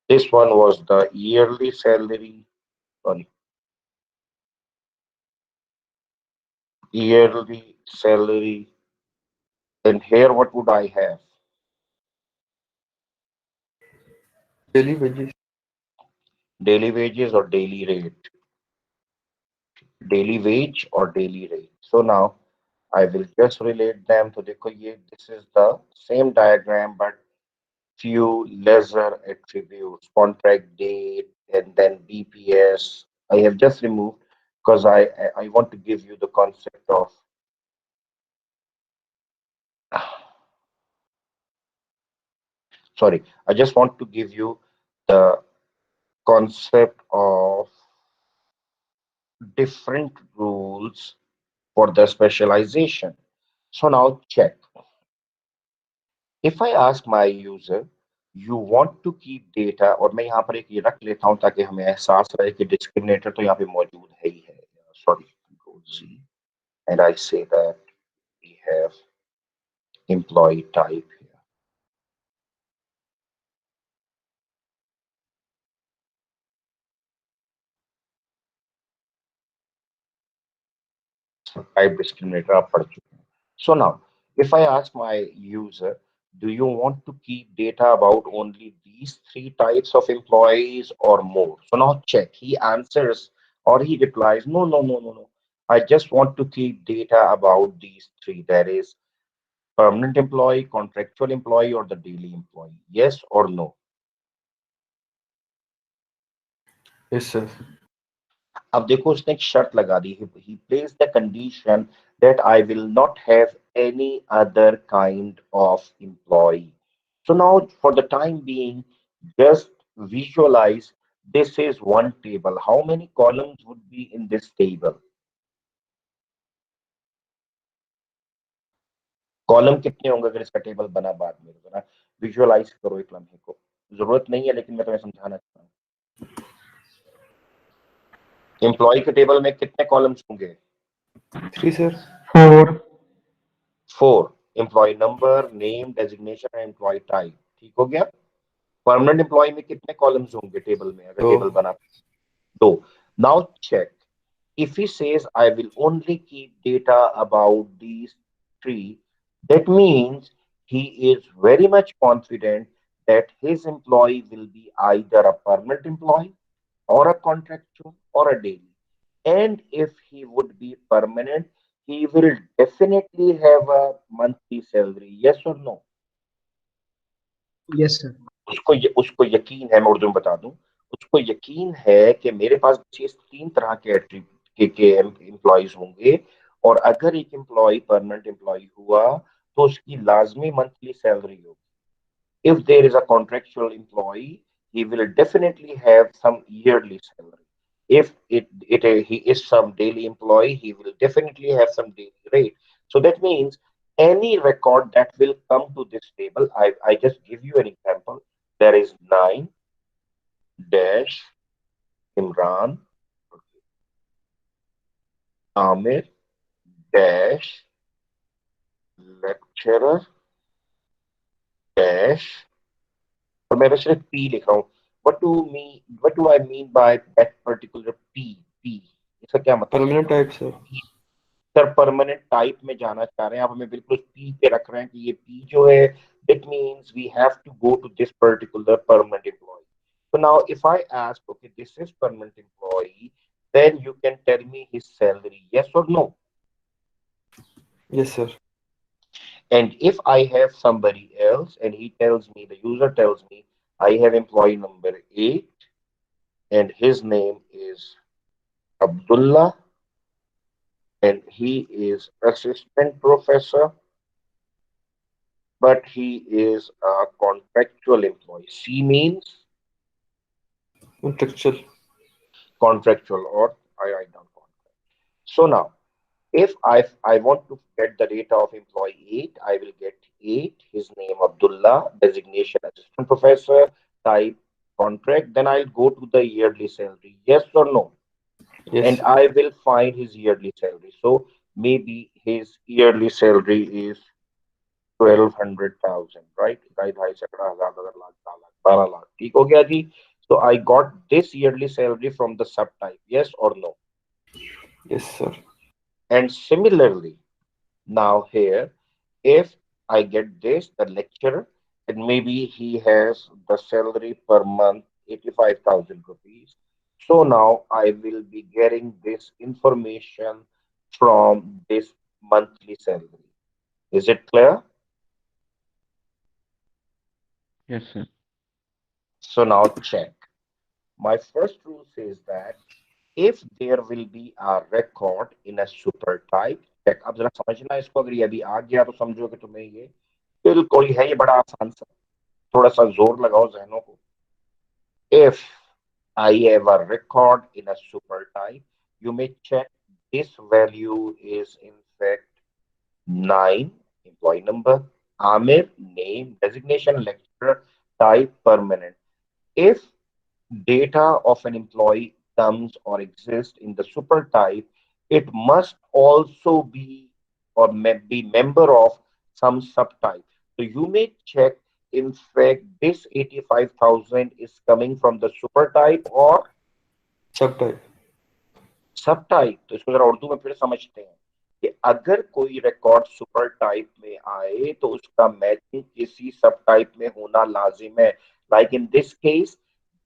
This one was the yearly salary. Sorry, yearly salary. And here what would I have? Daily wages. Daily wages or daily rate? Daily wage or daily rate. So now I will just relate them to देखो ये this is the same diagram but few lesser attributes, contract date and then BPS. I have just removed because I want to give you the concept of sorry, I just want to give you the concept of different rules for the specialization. So now check. If I ask my user, you want to keep data और मैं यहाँ पर एक ये रख लेता हूँ ताकि हमें एहसास रहे कि डिस्क्रिमिनेटर तो यहाँ पे मौजूद है ही है. Sorry, control Z, and I say that we have employee type here. So type discriminator आप पढ़ चुके हैं. So now, if I ask my user, do you want to keep data about only these three types of employees or more? So now check. He answers or he replies, no, no, no, no, no. I just want to keep data about these three. That is permanent employee, contractual employee, or the daily employee. Yes or no? Yes, sir. अब देखो उसने एक शर्त लगा दी. He placed the condition that I will not have any other kind of employee. So now for the time being, just visualize this is one table. How many columns would be in this table? Column कितने होंगे अगर इसका table बना बाद में? जरा visualise करो एक लम्हे को. जरूरत नहीं है लेकिन मैं तुम्हें समझाना चाहता हूँ. एम्प्लॉय के टेबल में कितने कॉलम्स होंगे? 3, sir. 4, 4. Employee number, name, designation and employee type. ठीक हो गया. परमानेंट एम्प्लॉय में कितने कॉलम्स होंगे टेबल में अगर 2. टेबल बना? 2. Now check. If he says I will only keep data about these three, that means he is very much confident that his employee will be either a permanent employee or a contractual or a daily. And if he would be permanent, he will definitely have a monthly salary. Yes or no? Yes, sir. उसको यकीन है, मैं उर्दू में बता दूं, उसको यकीन है कि मेरे पास ये तीन तरह के एट्रीब्यूट के एम्प्लॉयज होंगे और अगर एक एम्प्लॉय परमानेंट एम्प्लॉय हुआ तो उसकी लाजमी मंथली सैलरी होगी. If there is a contractual employee, he will definitely have some yearly salary. If he is some daily employee, he will definitely have some daily rate. So that means any record that will come to this table, I just give you an example. There is 9 dash Imran Amir dash lecturer dash और मैं बस सिर्फ P लिख रहा हूँ. What do I mean by that particular P? P इसका क्या मतलब है? Permanent type, sir. Sir permanent type में जाना चाह रहे हैं आप, हमें बिल्कुल P पे रख रहे हैं कि ये P जो है it means we have to go to this particular permanent employee. So now if I ask, okay, this is permanent employee, then you can tell me his salary, yes or no? Yes, sir. And if I have somebody else and he tells me, the user tells me, I have employee number 8 and his name is Abdullah and he is assistant professor, but he is a contractual employee. C means Contractual. contractual, or I write down contract. So now, if I want to get the data of employee 8, I will get 8, his name Abdullah, designation assistant professor, type contract, then I'll go to the yearly salary. Yes or no? Yes, And sir. I will find his yearly salary. So maybe his yearly salary is 1200,000, right? ढाई ढाई सैकड़ा हजार हजार लाख 12 लाख ठीक हो गया जी. So I got this yearly salary from the subtype. Yes or no? Yes, sir. And similarly, now here, if I get this, the lecturer, and maybe he has the salary per month 85,000 rupees. So now I will be getting this information from this monthly salary. Is it clear? Yes, sir. So now check. My first rule says that if there will be a record in a super type, check. अब जरा समझना इसको, अगर ये अभी आ गया तो समझो कि तुम्हें ये बिल्कुल ही है, ये बड़ा आसान सा, थोड़ा सा जोर लगाओ जहनों को. If I have a record in a super type, you may check this value is in fact 9, employee number, Amir, name, designation, lecturer, type, permanent. If data of an employee comes or exists in the super type, it must also be or may be member of some subtype. So you may check, in fact, this 85,000 is coming from the super type or Subtype. सब type. तो इसको जरा उर्दू में फिर समझते हैं कि अगर कोई रिकॉर्ड सुपर टाइप में आए तो उसका मैचिंग किसी सब टाइप में होना लाजिम है. Like in this case,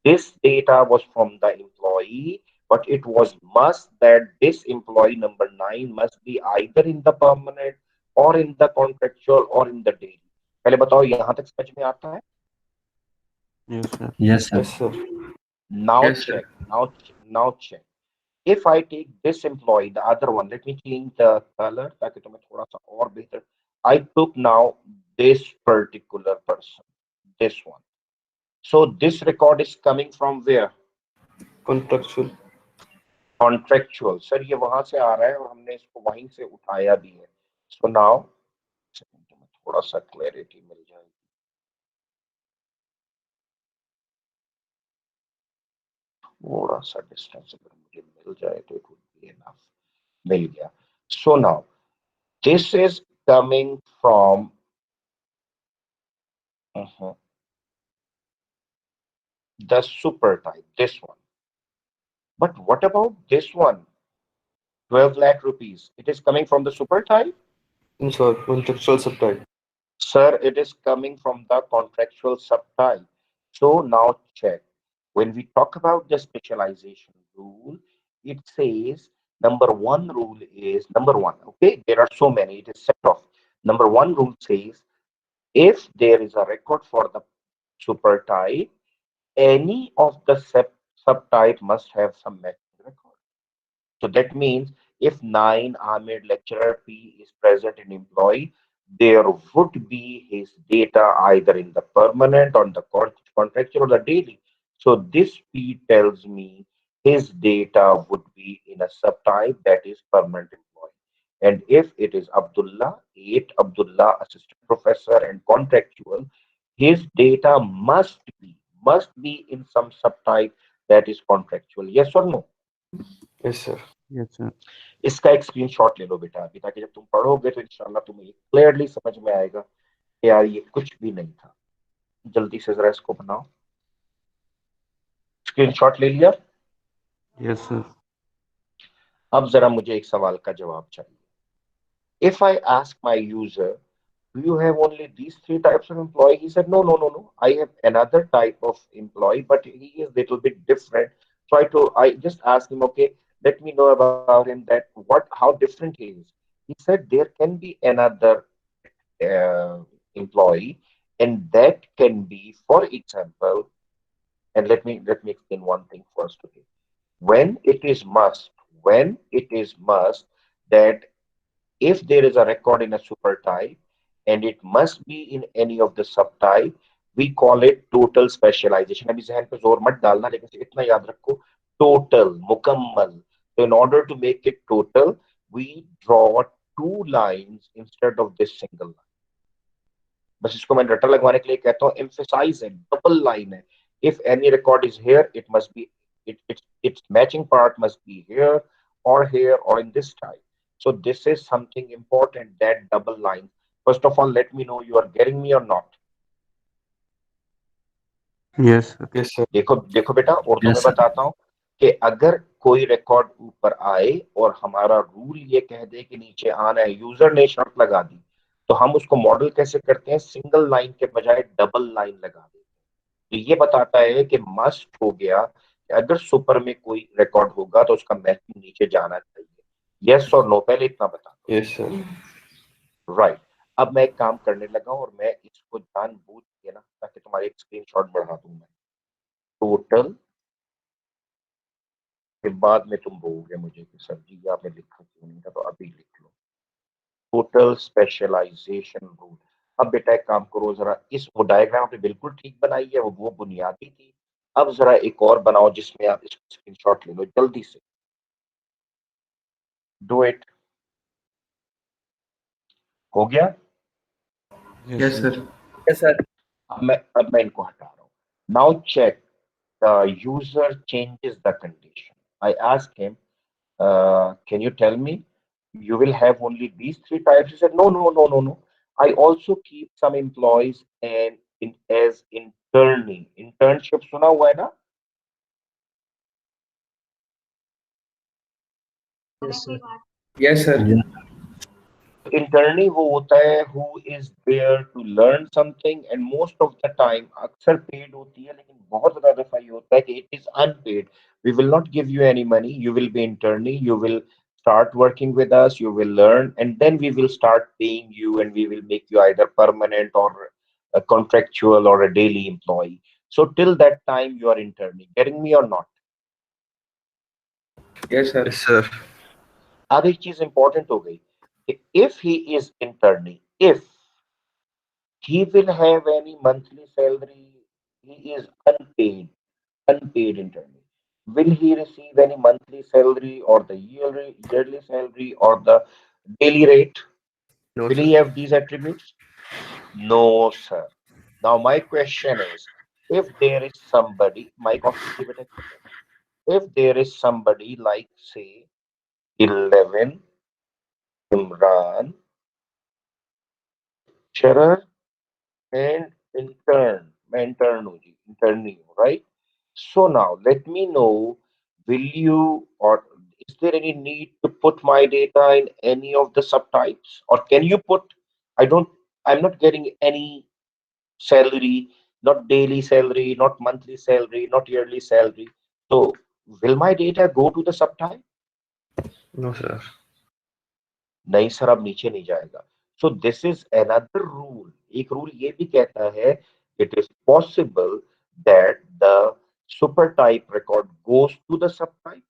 this data was from the employee, but it was must that this employee number 9 must be either in the permanent or in the contractual or in the daily. पहले बताओ यहां तक समझ में आता है? Yes, sir. Yes, sir. Yes, sir. Now Yes, sir. check. Now check. If I take this employee, the other one, let me change the color ताकि तुम्हें थोड़ा सा और बेहतर. I took now this particular person, this one. So this record is coming from where? Contractual. Contractual. Sir ये वहां से आ रहा है और हमने इसको वहीं से उठाया भी है. So now तुम्हें थोड़ा सा क्लैरिटी मिल जाएगी. थोड़ा सा डिस्टेंस अगर मुझे मिल जाए तो it would be enough. मिल गया. So now this is coming from the super type, this one. But what about this one? 12 lakh rupees. It is coming from the super type? I'm sorry, contractual subtype. Sir, it is coming from the contractual subtype. So now check. When we talk about the specialization rule, it says number one rule is number one. Okay, there are so many, it is set off. Number one rule says if there is a record for the super type, any of the subtype must have some matching record. So that means if 9 Ahmed lecturer P is present in employee, there would be his data either in the permanent, on the contractual, or the daily. So this P tells me his data would be in a subtype that is permanent employee. And if it is Abdullah, 8 Abdullah, assistant professor and contractual, his data must be in some subtype that is contractual. Yes or no? Yes, sir. Yes, sir. इसका एक screenshot ले लो बेटा अभी, ताकि जब तुम पढ़ोगे तो इंशाल्लाह तुम्हें क्लियरली समझ में आएगा कि यार ये कुछ भी नहीं था. जल्दी से जरा इसको बनाओ. स्क्रीनशॉट ले लिया? Yes, sir. अब जरा मुझे एक सवाल का जवाब चाहिए. If I ask my user, do you have only these three types of employee? He said, no, no, no, no. I have another type of employee, but he is little bit different. I just asked him, okay, let me know about him, that how different he is. He said there can be another employee, and that can be, for example, and let me explain one thing first. Okay, when it is must that if there is a record in a super type and it must be in any of the subtype, we call it total specialization. अभी जहन पे जोर मत डालना, लेकिन इतना याद रखो, total, मुकम्मल. So in order to make it total, we draw two lines instead of this single line. बस इसको मैं रटा लगवाने के लिए कहता हूँ, emphasize है, double line है. If any record is here, it must be its matching part must be here or in this type. So this is something important, that double line. First of all, let me know you are getting me or not. Yes, sir. Yes, sir. देखो देखो बेटा, Urdu Yes, में sir. बताता हूँ कि अगर कोई record ऊपर आए और हमारा रूल ये कह दे कि नीचे आना है, यूजर ने शर्त लगा दी, तो हम उसको मॉडल कैसे करते हैं? सिंगल लाइन के बजाय डबल लाइन लगा देते हैं. तो ये बताता है कि मस्ट हो गया कि अगर सुपर में कोई रिकॉर्ड होगा तो उसका मैचिंग नीचे जाना चाहिए. यस और नो, पहले इतना बता दो. Yes, sir. राइट। अब मैं एक काम करने लगा हूं और मैं इसको जानबूझ के ना, ताकि तुम्हारी एक स्क्रीनशॉट बढ़ा दूं मैं। टोटल के बाद में तुम बोलोगे मुझे कि सर जी ये आपने लिखा क्यों नहीं था, तो अभी लिख लो। Total specialisation rule. अब बेटा एक काम करो जरा, इस वो डायग्राम आपने बिल्कुल ठीक बनाई है, वो बुनियादी थी। अब जरा एक और बनाओ जिसमें आप इसको स्क्रीनशॉट ले लो जल्दी से। Do it. हो गया? Yes, Yes, sir. sir. Yes, sir. अब मैं इनको हटा रहा हूँ। Now check the user changes the condition. I ask him, can you tell me you will have only these three types? He said, no, no, no, no, no. I also keep some employees and as interning. Internship सुना हुआ है ना? Yes, sir. Yes, sir. Yeah. Internee वो होता है who is there to learn something and most of the time अक्सर paid होती है, लेकिन बहुत ज्यादा दफा ये होता है कि it is unpaid. We will not give you any money. You will be internee. You will start working with us. You will learn, and then we will start paying you, and we will make you either permanent or a contractual or a daily employee. So till that time, you are internee. Getting me or not? Yes, sir. Yes, sir. अब एक चीज important हो गई कि if he is internee, if he will have any monthly salary, he is unpaid internally. Will he receive any monthly salary or the yearly salary or the daily rate? No, Will sir. he have these attributes? No, sir. Now my question is, if there is somebody, mic off कीजिए बेटा एक second. If there is somebody like say 11 Imran, lecturer and intern, मैं intern हूँ जी, internee हूँ, right? So now let me know, will you or is there any need to put my data in any of the subtypes? Or can you put, I don't, I'm not getting any salary, not daily salary, not monthly salary, not yearly salary. So will my data go to the subtype? No, sir. नहीं sir, अब नीचे नहीं जाएगा। So this is another rule. एक rule ये भी कहता है, it is possible that the supertype record goes to the subtype,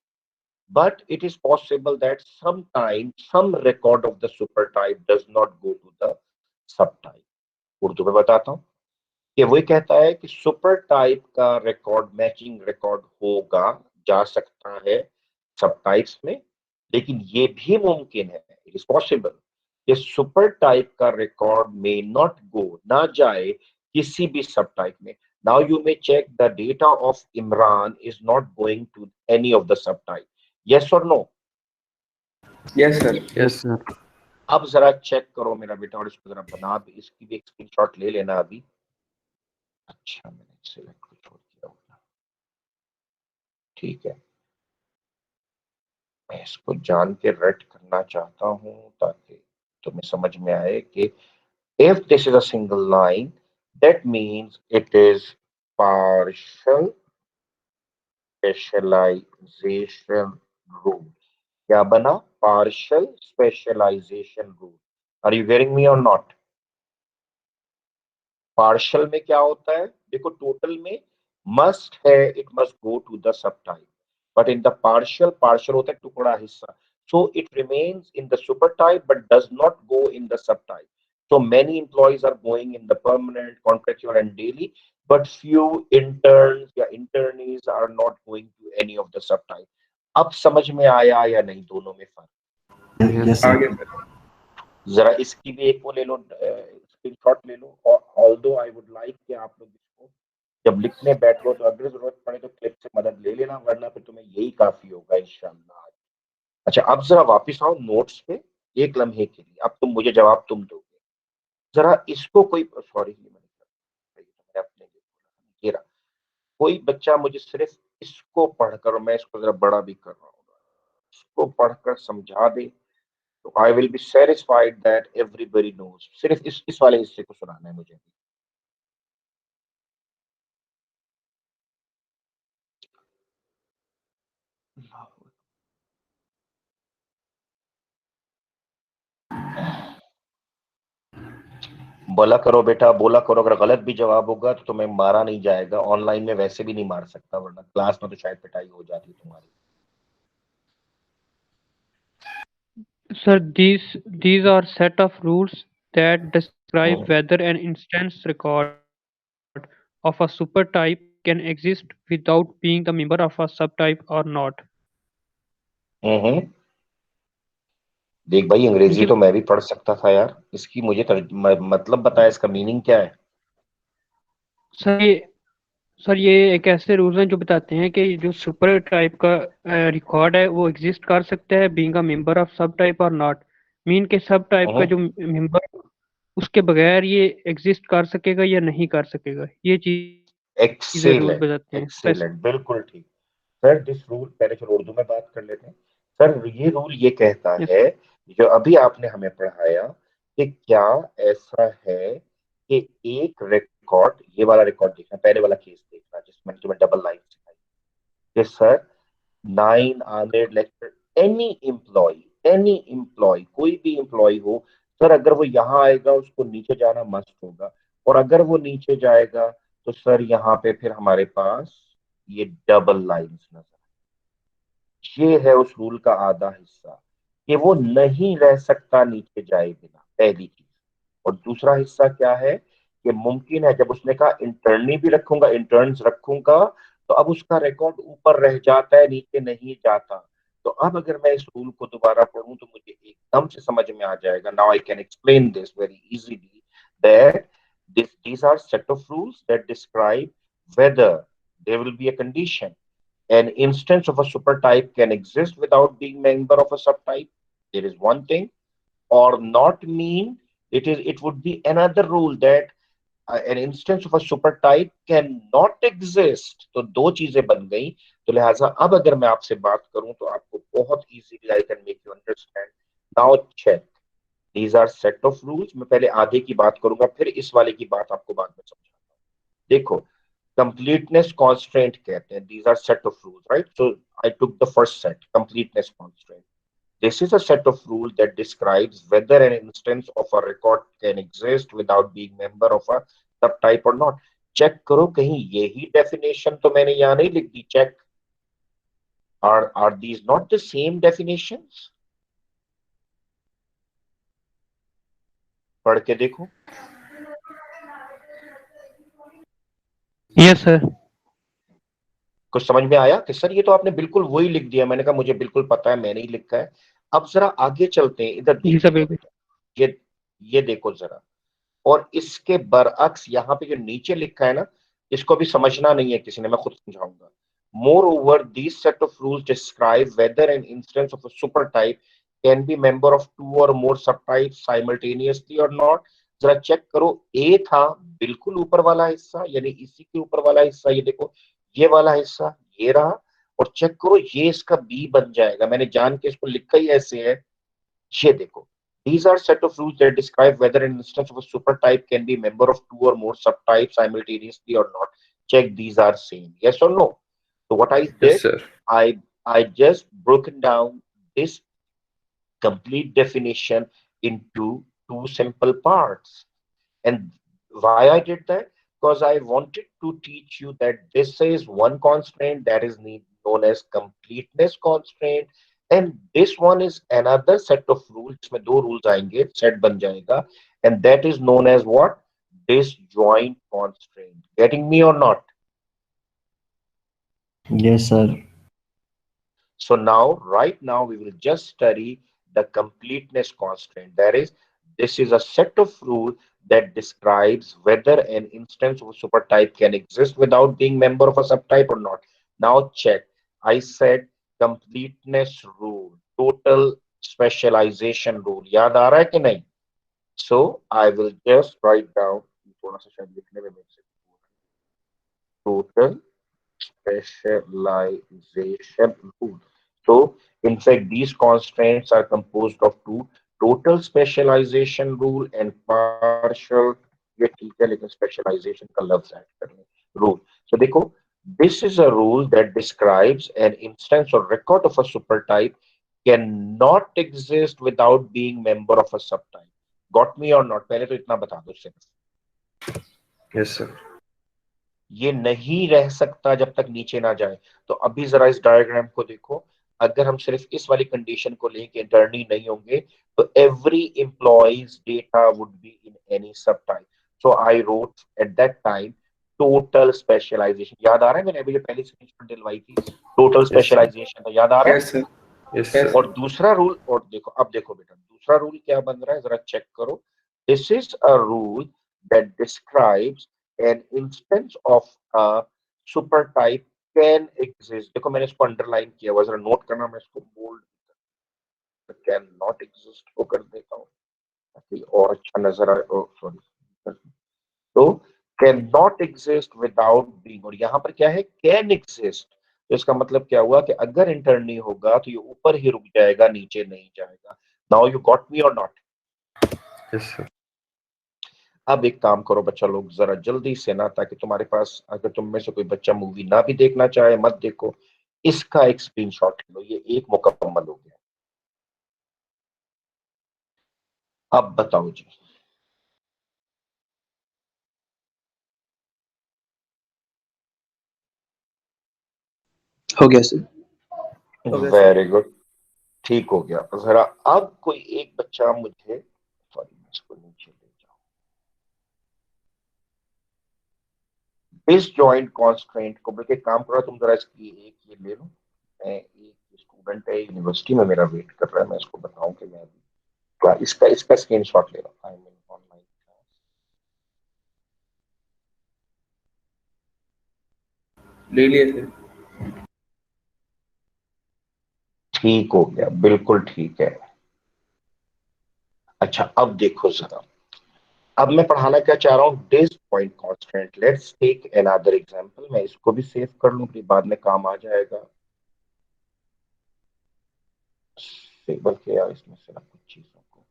but it is possible that sometimes some record of the super type does not go to the subtype। Urdu में बताता हूँ कि वो कहता है कि supertype का record matching record होगा, जा सकता है सब टाइप्स में, लेकिन ये भी मुमकिन है, इट इज पॉसिबल कि सुपर टाइप का रिकॉर्ड में नॉट गो, ना जाए किसी भी सब टाइप में। Now you may check the data of Imran is not going to any of the subtype. Yes और no? Yes, sir. Yes, sir. अब जरा चेक करो मेरा बेटा, और इसको जरा बना भी, इसकी भी एक स्क्रीनशॉट ले लेना अभी। अच्छा, मैंने सिलेक्ट को छोड़ दिया होगा, ठीक है। मैं इसको जान के रेड करना चाहता हूं ताकि तुम्हें समझ में आए कि if this is a single line, that means it is partial specialization rule। क्या बना? partial specialization rule। Are you getting me or not? Partial में क्या होता है? देखो टोटल में मस्ट है, it must go to the subtype, but in the partial, partial होता है टुकड़ा हिस्सा, so it remains in the super type but does not go in the subtype. So many employees are going in the permanent, contractual and daily, but few interns या internees are not going to any of the subtype। अब समझ में आया या नहीं दोनों में फर्क? Yes, Yes, sir. sir. Yes, sir. जरा इसकी भी एक वो ले लो, स्क्रीनशॉट ले लो। और ऑल्दो आई वुड लाइक कि आप लोग इसको जब लिखने बैठो तो अगर जरूरत पड़े तो क्लिप से मदद ले लेना, वरना फिर तुम्हें यही काफी होगा इंशाल्लाह। अच्छा, अब जरा वापस आओ नोट्स पे एक लम्हे के लिए। अब तुम मुझे जवाब तुम दोगे। जरा इसको कोई, सॉरी मैंने अपने लिए बोला, ये रहा। कोई बच्चा मुझे सिर्फ इसको पढ़कर, और मैं इसको जरा बड़ा भी कर रहा हूँ, इसको पढ़कर समझा दे तो I will be satisfied that everybody knows. सिर्फ इस वाले हिस्से को सुनाना है मुझे। बोला करो बेटा, बोला करो। अगर गलत भी जवाब होगा तो तुम्हें मारा नहीं जाएगा, ऑनलाइन में वैसे भी नहीं मार सकता, वरना क्लास में तो शायद पिटाई हो जाती तुम्हारी। Sir, these are set of rules that describe hmm whether an instance record of a supertype can exist without being the member of a subtype or not. हम्म। देख भाई, ये अंग्रेजी तो मैं भी पढ़ सकता था यार, इसकी मुझे मतलब बताया, इसका मीनिंग क्या है? सर ये सर ये एक ऐसे रूल्स हैं जो बताते हैं कि जो सुपर टाइप का रिकॉर्ड है वो एग्जिस्ट कर सकता है बीइंग अ मेंबर ऑफ सब टाइप और नॉट। मीन के सब टाइप का हम्म। जो मेंबर उसके बगैर ये एग्जिस्ट कर सकेगा या नहीं कर सकेगा, ये चीजें रूल बताते हैं एक्सेलेंट, एक्सेलेंट, बिल्कुल ठीक। सर दिस रूल, पहले चलो उर्दू में बात कर लेते हैं। सर ये रूल ये कहता यस है, जो अभी आपने हमें पढ़ाया, कि क्या ऐसा है कि एक रिकॉर्ड, ये वाला रिकॉर्ड देखना, पहले वाला केस देखना जिसमें तुम्हें डबल लाइन सिखाई, कि सर 9 लेक्चर, एनी एम्प्लॉय कोई भी एम्प्लॉय हो, सर अगर वो यहाँ आएगा उसको नीचे जाना मस्ट होगा, और अगर वो नीचे जाएगा तो सर यहाँ पे फिर हमारे पास ये डबल लाइंस नजर, ये है उस रूल का आधा हिस्सा, कि वो नहीं रह सकता नीचे जाए बिना, पहली चीज। और दूसरा हिस्सा क्या है, कि मुमकिन है, जब उसने कहा इंटर्नी भी रखूंगा, इंटर्न्स रखूंगा, तो अब उसका रिकॉर्ड ऊपर रह जाता है, नीचे नहीं जाता। तो अब अगर मैं इस रूल को दोबारा पढ़ूं तो मुझे एकदम से समझ में आ जाएगा। Now I can explain this very easily, that these are set of rules that describe whether there will be a condition an instance of a supertype can exist without being member of a subtype. There is one thing, or not mean it would be another rule that an instance of a supertype cannot exist. तो दो चीजें बन गई। तो लिहाजा अब अगर मैं आपसे बात करूं तो आपको बहुत easily I can make you understand. Now check, these are set of rules. मैं पहले आधे की बात करूंगा, फिर इस वाले की बात आपको बाद में समझाऊंगा। देखो, completeness constraint कहते हैं, these are set of rules, right? So I took the first set, completeness constraint. This is a set of rules that describes whether an instance of a record can exist without being member of a subtype or not. Check करो कहीं यही definition तो मैंने यहाँ नहीं लिख दी। Check, are these not the same definitions? पढ़ के देखो। Yes sir. कुछ समझ में आया कि सर ये तो आपने बिल्कुल वही लिख दिया? मैंने कहा मुझे बिल्कुल पता है, मैंने ही लिखा है। अब जरा आगे चलते हैं, इधर जी सर देखिएगा बिल्कुल। बेटा, ये देखो जरा। और इसके बरअक्स यहाँ पे जो नीचे लिखा है ना, इसको भी समझना नहीं है किसी ने, मैं खुद समझाऊंगा। Moreover these set of rules describe whether an instance of a supertype can be member of two और मोर सब टाइप साइमल्टेनियसली और नॉट। जरा चेक करो, ए था बिल्कुल ऊपर वाला हिस्सा, यानी इसी के ऊपर वाला हिस्सा, ये देखो ये वाला हिस्सा ये रहा, और चेक करो ये इसका बी बन जाएगा। मैंने जान के इसको लिखा ही ऐसे है, ये देखो। These are set of rules that describe whether an instance of a supertype can be a member of two or more subtypes simultaneously or not. Check these are same. Yes or no? So what I Yes, did, sir. I just broken down this complete definition into two simple parts. And why I did that? Because I wanted to teach you that this is one constraint that is known as completeness constraint, and this one is another set of rules. इसमें दो rules आएंगे, set बन जाएगा, and that is known as what? Disjoint constraint. Getting me or not? Yes, sir. So now, right now, we will just study the completeness constraint. That is, this is a set of rules that describes whether an instance of a supertype can exist without being member of a subtype or not. Now check. I said completeness rule, total specialization rule. याद आ रहा है कि नहीं? So I will just write down, थोड़ा सा शायद लिखने में मेरे से total specialization rule. So, in fact, these constraints are composed of two: total specialization rule and partial, ये ठीक है लेकिन specialization का लफ्ज ऐड करने, rule. So देखो, this is a rule that describes an instance or record of a supertype cannot exist without being member of a subtype. Got me और not? पहले तो इतना बता दो सिर्फ। Yes sir. ये नहीं रह सकता जब तक नीचे ना जाए। तो अभी जरा इस डायग्राम को देखो, अगर हम सिर्फ इस वाली कंडीशन को लें कि इंटर्नी नहीं होंगे, तो every employee's data would be in any sub type. So I wrote at that time total specialisation. याद आ रहा है? मैंने अभी पहले स्क्रीनशॉट दिलवाई थी, टोटल यस सर। स्पेशलाइजेशन। तो याद आ रहा है? Yes sir. Yes yes sir. और दूसरा रूल, और देखो, अब देखो बेटा, दूसरा रूल क्या बन रहा है, जरा चेक करो। This is a rule that describes N instance of a supertype can exist. देखो मैंने इसको अंडरलाइन किया हुआ, जरा नोट करना, मैं इसको बोल्ड कैन नॉट एग्जिस्ट को कर देता हूँ ताकि और अच्छा नजर आए। सॉरी, तो can not exist without being, और यहाँ पर क्या है, कैन एग्जिस्ट। तो इसका मतलब क्या हुआ कि अगर इंटर नहीं होगा तो ये ऊपर ही रुक जाएगा, नीचे नहीं जाएगा। नाउ यू गॉट मी और नॉट? Yes sir. अब एक काम करो बच्चा लोग, जरा जल्दी से ना, ताकि तुम्हारे पास, अगर तुम में से कोई बच्चा मूवी ना भी देखना चाहे, मत देखो, इसका एक स्क्रीनशॉट लो, ये एक मुकम्मल हो गया। अब बताओ जी। हो गया सर। हो गया सर। वेरी गुड, ठीक हो गया। जरा अब कोई एक बच्चा मुझे, सॉरी मैं इसको नीचे ले जाऊं, इस जॉइंट कॉन्स्ट्रेंट को, बल्कि काम करो तुम, जरा इसकी एक ये ले लो। मैं एक स्टूडेंट है यूनिवर्सिटी में, मेरा वेट कर रहा है, मैं इसको बताऊं कि मैं इसका स्क्रीनशॉट ले लो। I mean online class. ले लिया सर। ठीक हो गया, बिल्कुल ठीक है। अच्छा अब देखो जरा, अब मैं पढ़ाना क्या चाह रहा हूँ, this point constant. Let's take another example. मैं इसको भी सेव कर लूं, फिर बाद में काम आ जाएगा। सेव किया, इसमें से ना कुछ चीजों को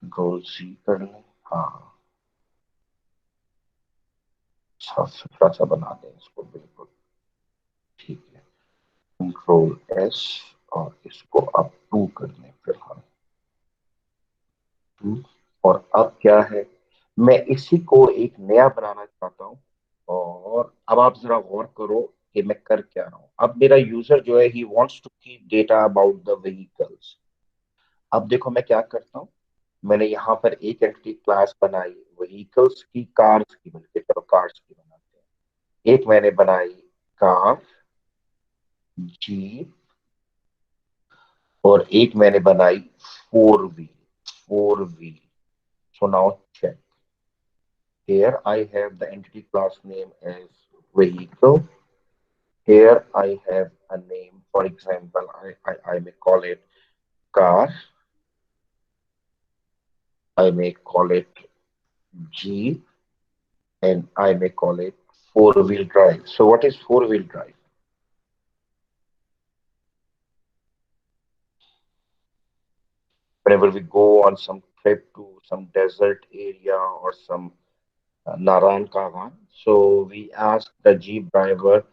गोल सी कर लें। हाँ, साफ सुथरा सा बना दें इसको, बिल्कुल ठीक है। कंट्रोल एस, और इसको अब 2 कर लें फिलहाल, 2। और अब क्या है, मैं इसी को एक नया बनाना चाहता हूँ। और अब आप जरा गौर करो कि मैं कर क्या रहा हूँ। अब मेरा यूजर जो है, he wants to keep data about the vehicles. अब देखो मैं क्या करता हूँ, मैंने यहाँ पर एक एंटिटी क्लास बनाई व्हीकल्स की, कार्स की, बल्कि चलो कार्स की बनाते हैं। एक मैंने बनाई कार, जीप, और एक मैंने बनाई four wheel, four wheel. So now check. Here I have the entity class name as vehicle. Here I have a name. For example, I may call it car. I may call it Jeep, and I may call it four-wheel drive. So what is four-wheel drive? Whenever we go on some trip to some desert area or some Naran Kavan, so we ask the Jeep driver,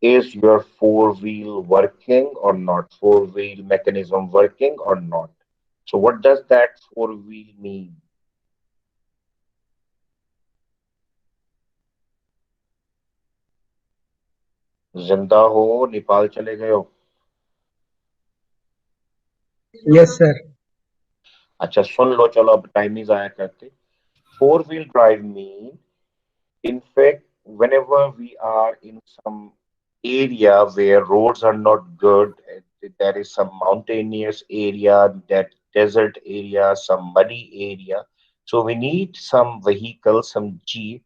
is your four wheel working or not? Four wheel mechanism working or not? So what does that four wheel mean? जिंदा हो, नेपाल चले गए हो? Yes sir. अच्छा सुन लो, चलो अब time नहीं जाया करते। Four wheel drive mean, in fact, whenever we are in some area where roads are not good, there is some mountainous area, that desert area, some muddy area, so we need some vehicle, some jeep.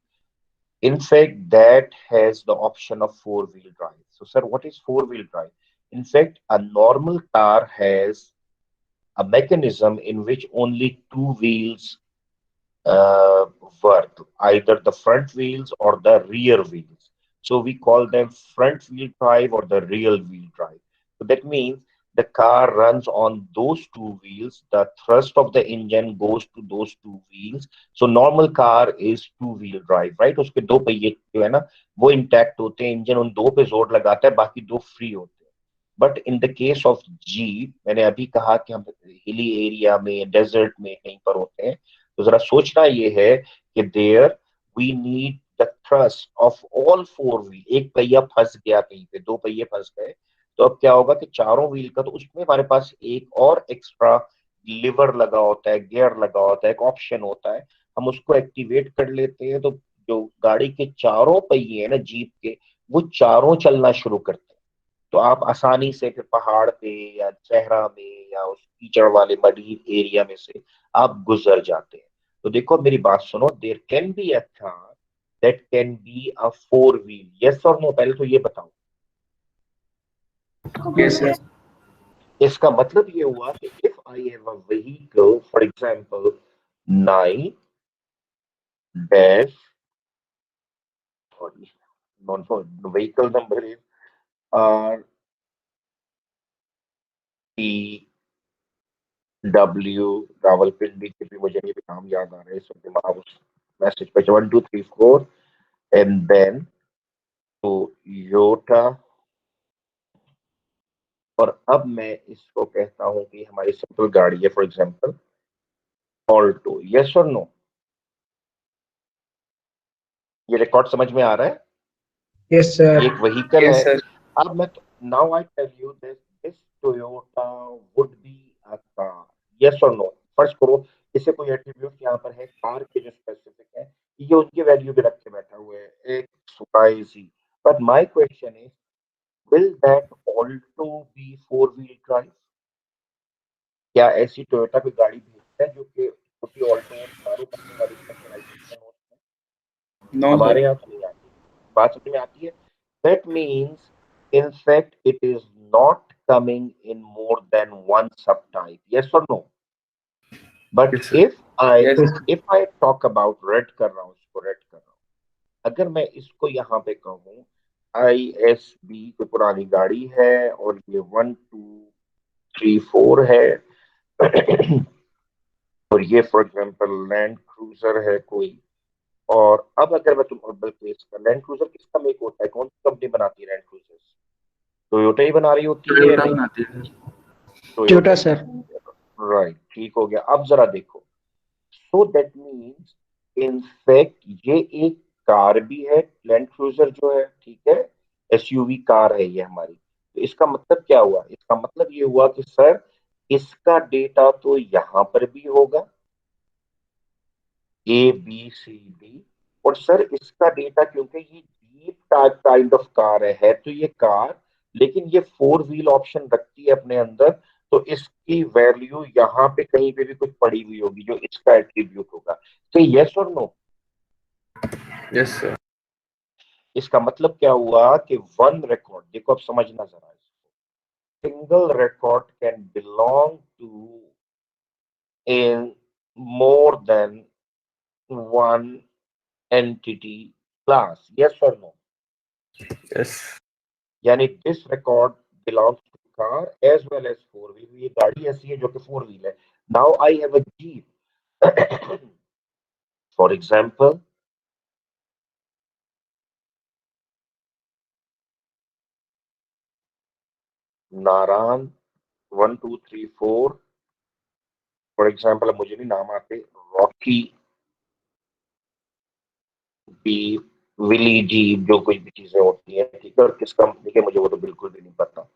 In fact, that has the option of four-wheel drive. So, sir, what is four-wheel drive? In fact, a normal car has a mechanism in which only two wheels uh, work, either the front wheels or the rear wheels. So we call them front wheel drive or the rear wheel drive. So that means the car runs on those two wheels. The thrust of the engine goes to those two wheels. So normal car is two wheel drive, right? उसके दो पहिए जो है ना, वो intact होते हैं, engine उन दो पे जोर लगाता है, बाकी दो फ्री होते हैं। But in the case of jeep, मैंने अभी कहा कि हम हिली एरिया में, डेजर्ट में कहीं पर होते हैं, तो जरा सोचना ये है कि there we need the thrust of all four wheel. एक पहिया फंस गया कहीं पे, दो पहिए फंस गए, तो अब क्या होगा कि चारों व्हील का, तो उसमें हमारे पास एक और एक्स्ट्रा लिवर लगा होता है, गियर लगा होता है, एक ऑप्शन होता है, हम उसको एक्टिवेट कर लेते हैं, तो जो गाड़ी के चारों पहिए हैं ना जीप के, वो चारों चलना शुरू करते हैं। तो आप आसानी से फिर पहाड़ पे या सहरा में या उस कीचड़ वाले मडी एरिया में से आप गुजर जाते हैं। तो देखो मेरी बात सुनो, there can be a car that can be a four wheel, yes और नो, पहले तो ये बताओ। Yes, sir. इसका मतलब ये हुआ कि if I have a vehicle, for example 9 dash, sorry, non vehicle number is R T W, Rawalpindi के भी मुझे नहीं भी नाम याद आ रहे हैं, सब दिमाग उस मैसेज पे 1 2 3 4, एंड देन टोयोटा। और अब मैं इसको कहता हूं कि हमारी सिंपल गाड़ी है, फॉर एग्जांपल ऑल्टो, यस और नो? ये रिकॉर्ड समझ में आ रहा है? Yes sir. एक व्हीकल Yes, है। sir. अब मैं, now I tell you this, this Toyota would be a car, yes और नो? फर्स्ट करो, इसे कोई एट्रीब्यूट यहाँ पर है कार के जो स्पेसिफिक है, ये उनकी वैल्यू भी रख के बैठा हुआ है, X Y Z. But my question is, will that Alto be four wheel drive? क्या ऐसी टोयोटा की गाड़ी भेजता है जो कि छोटी ऑल्टो और चारों पहियों वाली स्पेशलाइजेशन हो? No, हमारे sir. यहाँ तो नहीं आती, बात समझ में आती है? That means in fact it is not coming in more than one subtype, yes or no? But Yes, sir. I Yes, if I talk about red कर रहा हूँ, इसको रेड कर रहा हूँ, अगर मैं इसको यहाँ पे कहूँ ISB, कोई पुरानी गाड़ी है और ये 1 2 3 4 है और ये फॉर एग्जांपल लैंड क्रूजर है कोई, और अब अगर मैं तुम ऑर्डर प्लेस कर, लैंड क्रूजर किसका मेक होता है, कौन सी कंपनी बनाती है लैंड क्रूजर? टोयोटा ही बना रही होती है या Toyota नहीं? बनाती है। टोयोटा टोयोटा ही सर। बनाती है, राइट, ठीक हो गया। अब जरा देखो, so that means in fact ये एक कार भी है, लैंड क्रूजर जो है, ठीक है, एसयूवी कार है ये हमारी। तो इसका मतलब क्या हुआ? इसका मतलब ये हुआ कि सर इसका डेटा तो यहां पर भी होगा, ABCD, और सर इसका डेटा, क्योंकि ये जीप काइंड ऑफ कार है तो ये कार, लेकिन ये फोर व्हील ऑप्शन रखती है अपने अंदर, तो इसकी वैल्यू यहाँ पे कहीं पे भी कुछ पड़ी हुई होगी जो इसका एट्रीब्यूट होगा। तो यस और नो? Yes, sir. इसका मतलब क्या हुआ कि वन रिकॉर्ड, देखो अब समझना जरा इसको, single record can belong to in more than one entity class, yes और नो? Yes. यानी this record belongs to car as well as four wheel, ये गाड़ी ऐसी है जो कि फोर व्हील है। Now I have a jeep for example Narayan 1 2 3 4, for example, अब मुझे नहीं नाम आते, रॉकी भी, विली जीप, जो कुछ भी चीजें होती हैं, ठीक है, और किस कंपनी के मुझे वो तो बिल्कुल भी नहीं पता।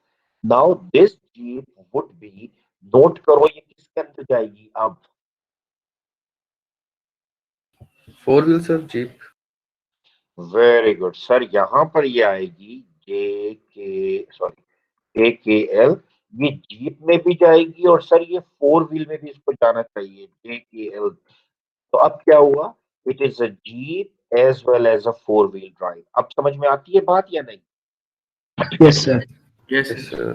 Now this jeep would be, note करो ये किसके अंदर जाएगी अब? Four wheel, sir. Jeep. Very good sir, यहां पर ये आएगी JKL, ये जीप में भी जाएगी और सर ये फोर व्हील में भी इसको जाना चाहिए, JKL। तो अब क्या हुआ? It is a jeep as well as a four wheel drive. अब समझ में आती है बात या नहीं? Yes sir. Yes, Yes, sir. sir.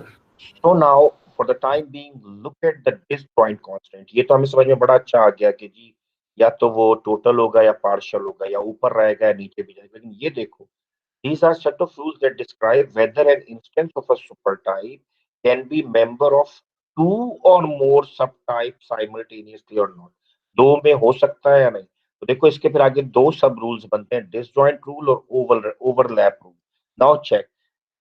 So now, for the time being, look at the disjoint constant। ये तो हमें समझ में बड़ा अच्छा आ गया कि जी या तो वो टोटल होगा या पार्शियल होगा, या ऊपर रहेगा या नीचे भी जाएगा। लेकिन ये देखो, these are set of rules that describe whether an instance of a supertype can be member of two or more subtypes simultaneously or not। दो में हो सकता है या नहीं? तो देखो इसके फिर आगे दो सब रूल्स बनते हैं, डिसजॉइंट रूल और overlap rule. Now check,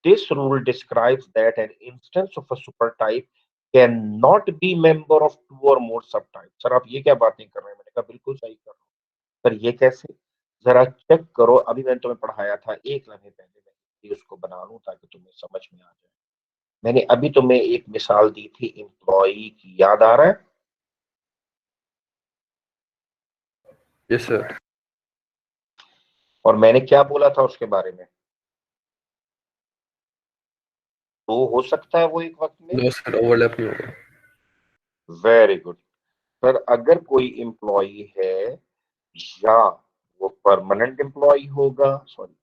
This rule describes that an instance of a supertype cannot be member of two or more subtypes. Sir आप ये क्या बातें कर रहे हैं? मैंने कहा बिल्कुल सही कर रहा हूँ। सर ये कैसे? जरा चेक करो, अभी मैंने तुम्हें पढ़ाया था एक लम्हे पहले, मैं उसको बना लूं ताकि तुम्हें समझ में आ जाए। मैंने अभी तुम्हें एक मिसाल दी थी एम्प्लॉई की, याद आ रहा है? Yes sir. और मैंने क्या बोला था उसके बारे में? तो हो सकता है वो एक वक्त में। नो सर, ओवरलैप नहीं होगा। Very good sir. अगर कोई एम्प्लॉई है, या वो परमानेंट एम्प्लॉई होगा, सॉरी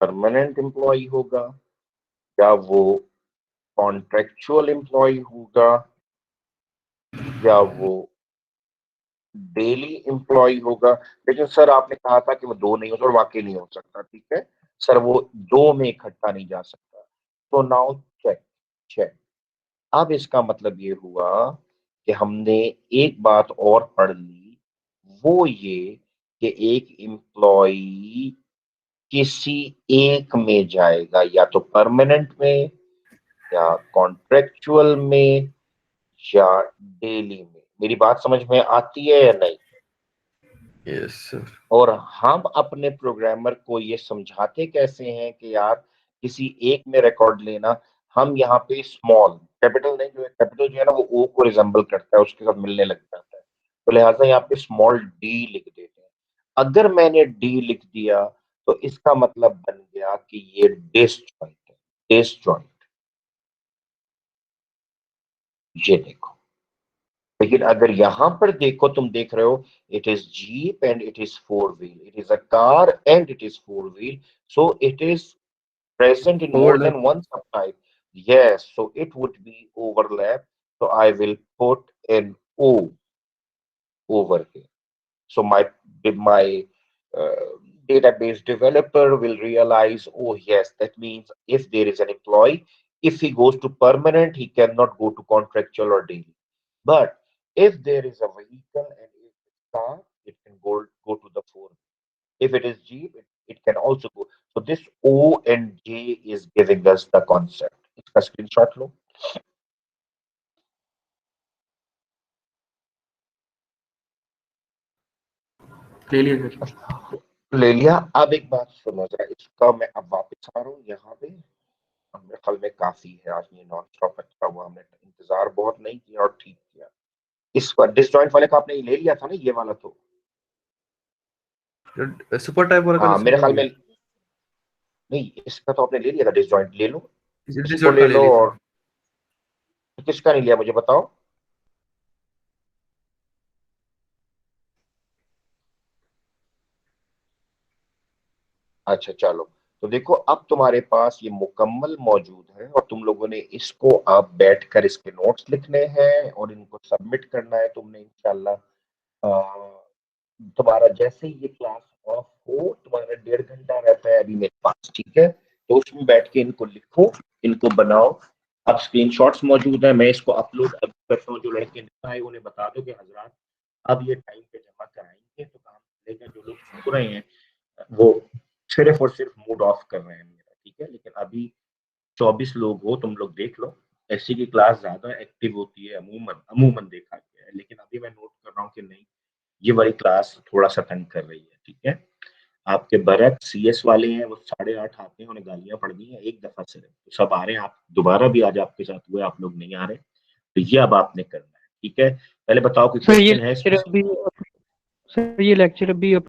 परमानेंट एम्प्लॉई होगा, या वो कॉन्ट्रेक्चुअल एम्प्लॉई होगा, या वो डेली एम्प्लॉय होगा। लेकिन सर आपने कहा था कि वो दो नहीं हो सकता, और वाकई नहीं हो सकता। ठीक है सर, वो दो में इकट्ठा नहीं जा सकता। तो नाउ चेक चेक। अब इसका मतलब ये हुआ कि हमने एक बात और पढ़ ली, वो ये कि एक एम्प्लॉय किसी एक में जाएगा, या तो परमानेंट में, या कॉन्ट्रेक्चुअल में, या डेली में। मेरी बात समझ में आती है या नहीं? Yes sir. और हम अपने प्रोग्रामर को ये समझाते कैसे हैं कि यार किसी एक में रिकॉर्ड लेना। हम यहाँ पे स्मॉल, कैपिटल नहीं, जो कैपिटल जो है ना वो ओ को रिजेंबल करता है, उसके साथ मिलने लग जाता है, तो लिहाजा यहाँ पे स्मॉल डी लिख देते हैं। अगर मैंने डी लिख दिया तो इसका मतलब बन गया कि ये डिसजॉइंट है, डिसजॉइंट। ये देखो, लेकिन अगर यहां पर देखो, तुम देख रहे हो it is jeep and it is four wheel, it is a car and it is four wheel, so it is present in more overlap. than one subtype. Yes, so it would be overlap. So I will put an O over here. So my uh, database developer will realize, oh yes, that means if there is an employee, if he goes to permanent, he cannot go to contractual or daily. But if there is a vehicle and if it's car, it can go to the four. If it is Jeep, it can also go. So this O and J is giving us the concept. इसका screenshot लो। ले लिया sir. ले लिया। अब एक बात सुनो जरा, इसका मैं अब वापस आ रहा हूँ यहाँ पे। मेरे ख्याल में काफी है आज, ये नॉन स्टॉप अच्छा हुआ, हमने इंतजार बहुत नहीं किया और ठीक किया। इस डिसजॉइंट वाले का आपने ले लिया था ना, ये वाला तो। सुपर टाइप वाला का हाँ तो मेरे समझ ख्याल में, गया। नहीं इसका तो आपने ले लिया था डिसजॉइंट, ले लो इसको, डिसजॉइंट का ले ले लो। लिया और सर। किसका नहीं लिया मुझे बताओ। अच्छा चलो, तो देखो अब तुम्हारे पास ये मुकम्मल मौजूद है, और तुम लोगों ने इसको अब बैठकर इसके नोट्स लिखने हैं और इनको सबमिट करना है तुमने इंशाल्लाह। तुम्हारा जैसे ही ये क्लास ऑफ हो, तुम्हारा 1.5 घंटा रहता है अभी मेरे पास, ठीक है? तो उसमें बैठ के इनको लिखो, इनको बनाओ। अब स्क्रीनशॉट्स मौजूद है, मैं इसको अपलोड करता हूँ। जो लड़के नहीं आए उन्हें बता दो कि हजरात अब ये टाइम पे जमा कराएंगे तो काम चलेगा। जो लोग सो रहे हैं वो सिर्फ और सिर्फ मूड ऑफ कर रहे हैं मेरा, ठीक है? लेकिन अभी 24 लोग हो, तुम लोग देख लो। ऐसी की क्लास ज्यादा एक्टिव होती है अमूमन अमूमन देखा गया है, लेकिन अभी मैं नोट कर रहा हूँ कि नहीं, ये वाली क्लास थोड़ा सा तंग कर रही है, ठीक है? आपके बरक सीएस वाले हैं, वो 8:30 आते हैं, उन्हें गालियां पड़ गई हैं एक दफा से, तो सब आ रहे हैं। आप दोबारा भी आज आपके साथ हुए, आप लोग नहीं आ रहे, तो ये अब आपने करना है, ठीक है? पहले बताओ कोई सर ये क्वेश्चन है लेक्चर इसमें से? अभी सर ये लेक्चर अभी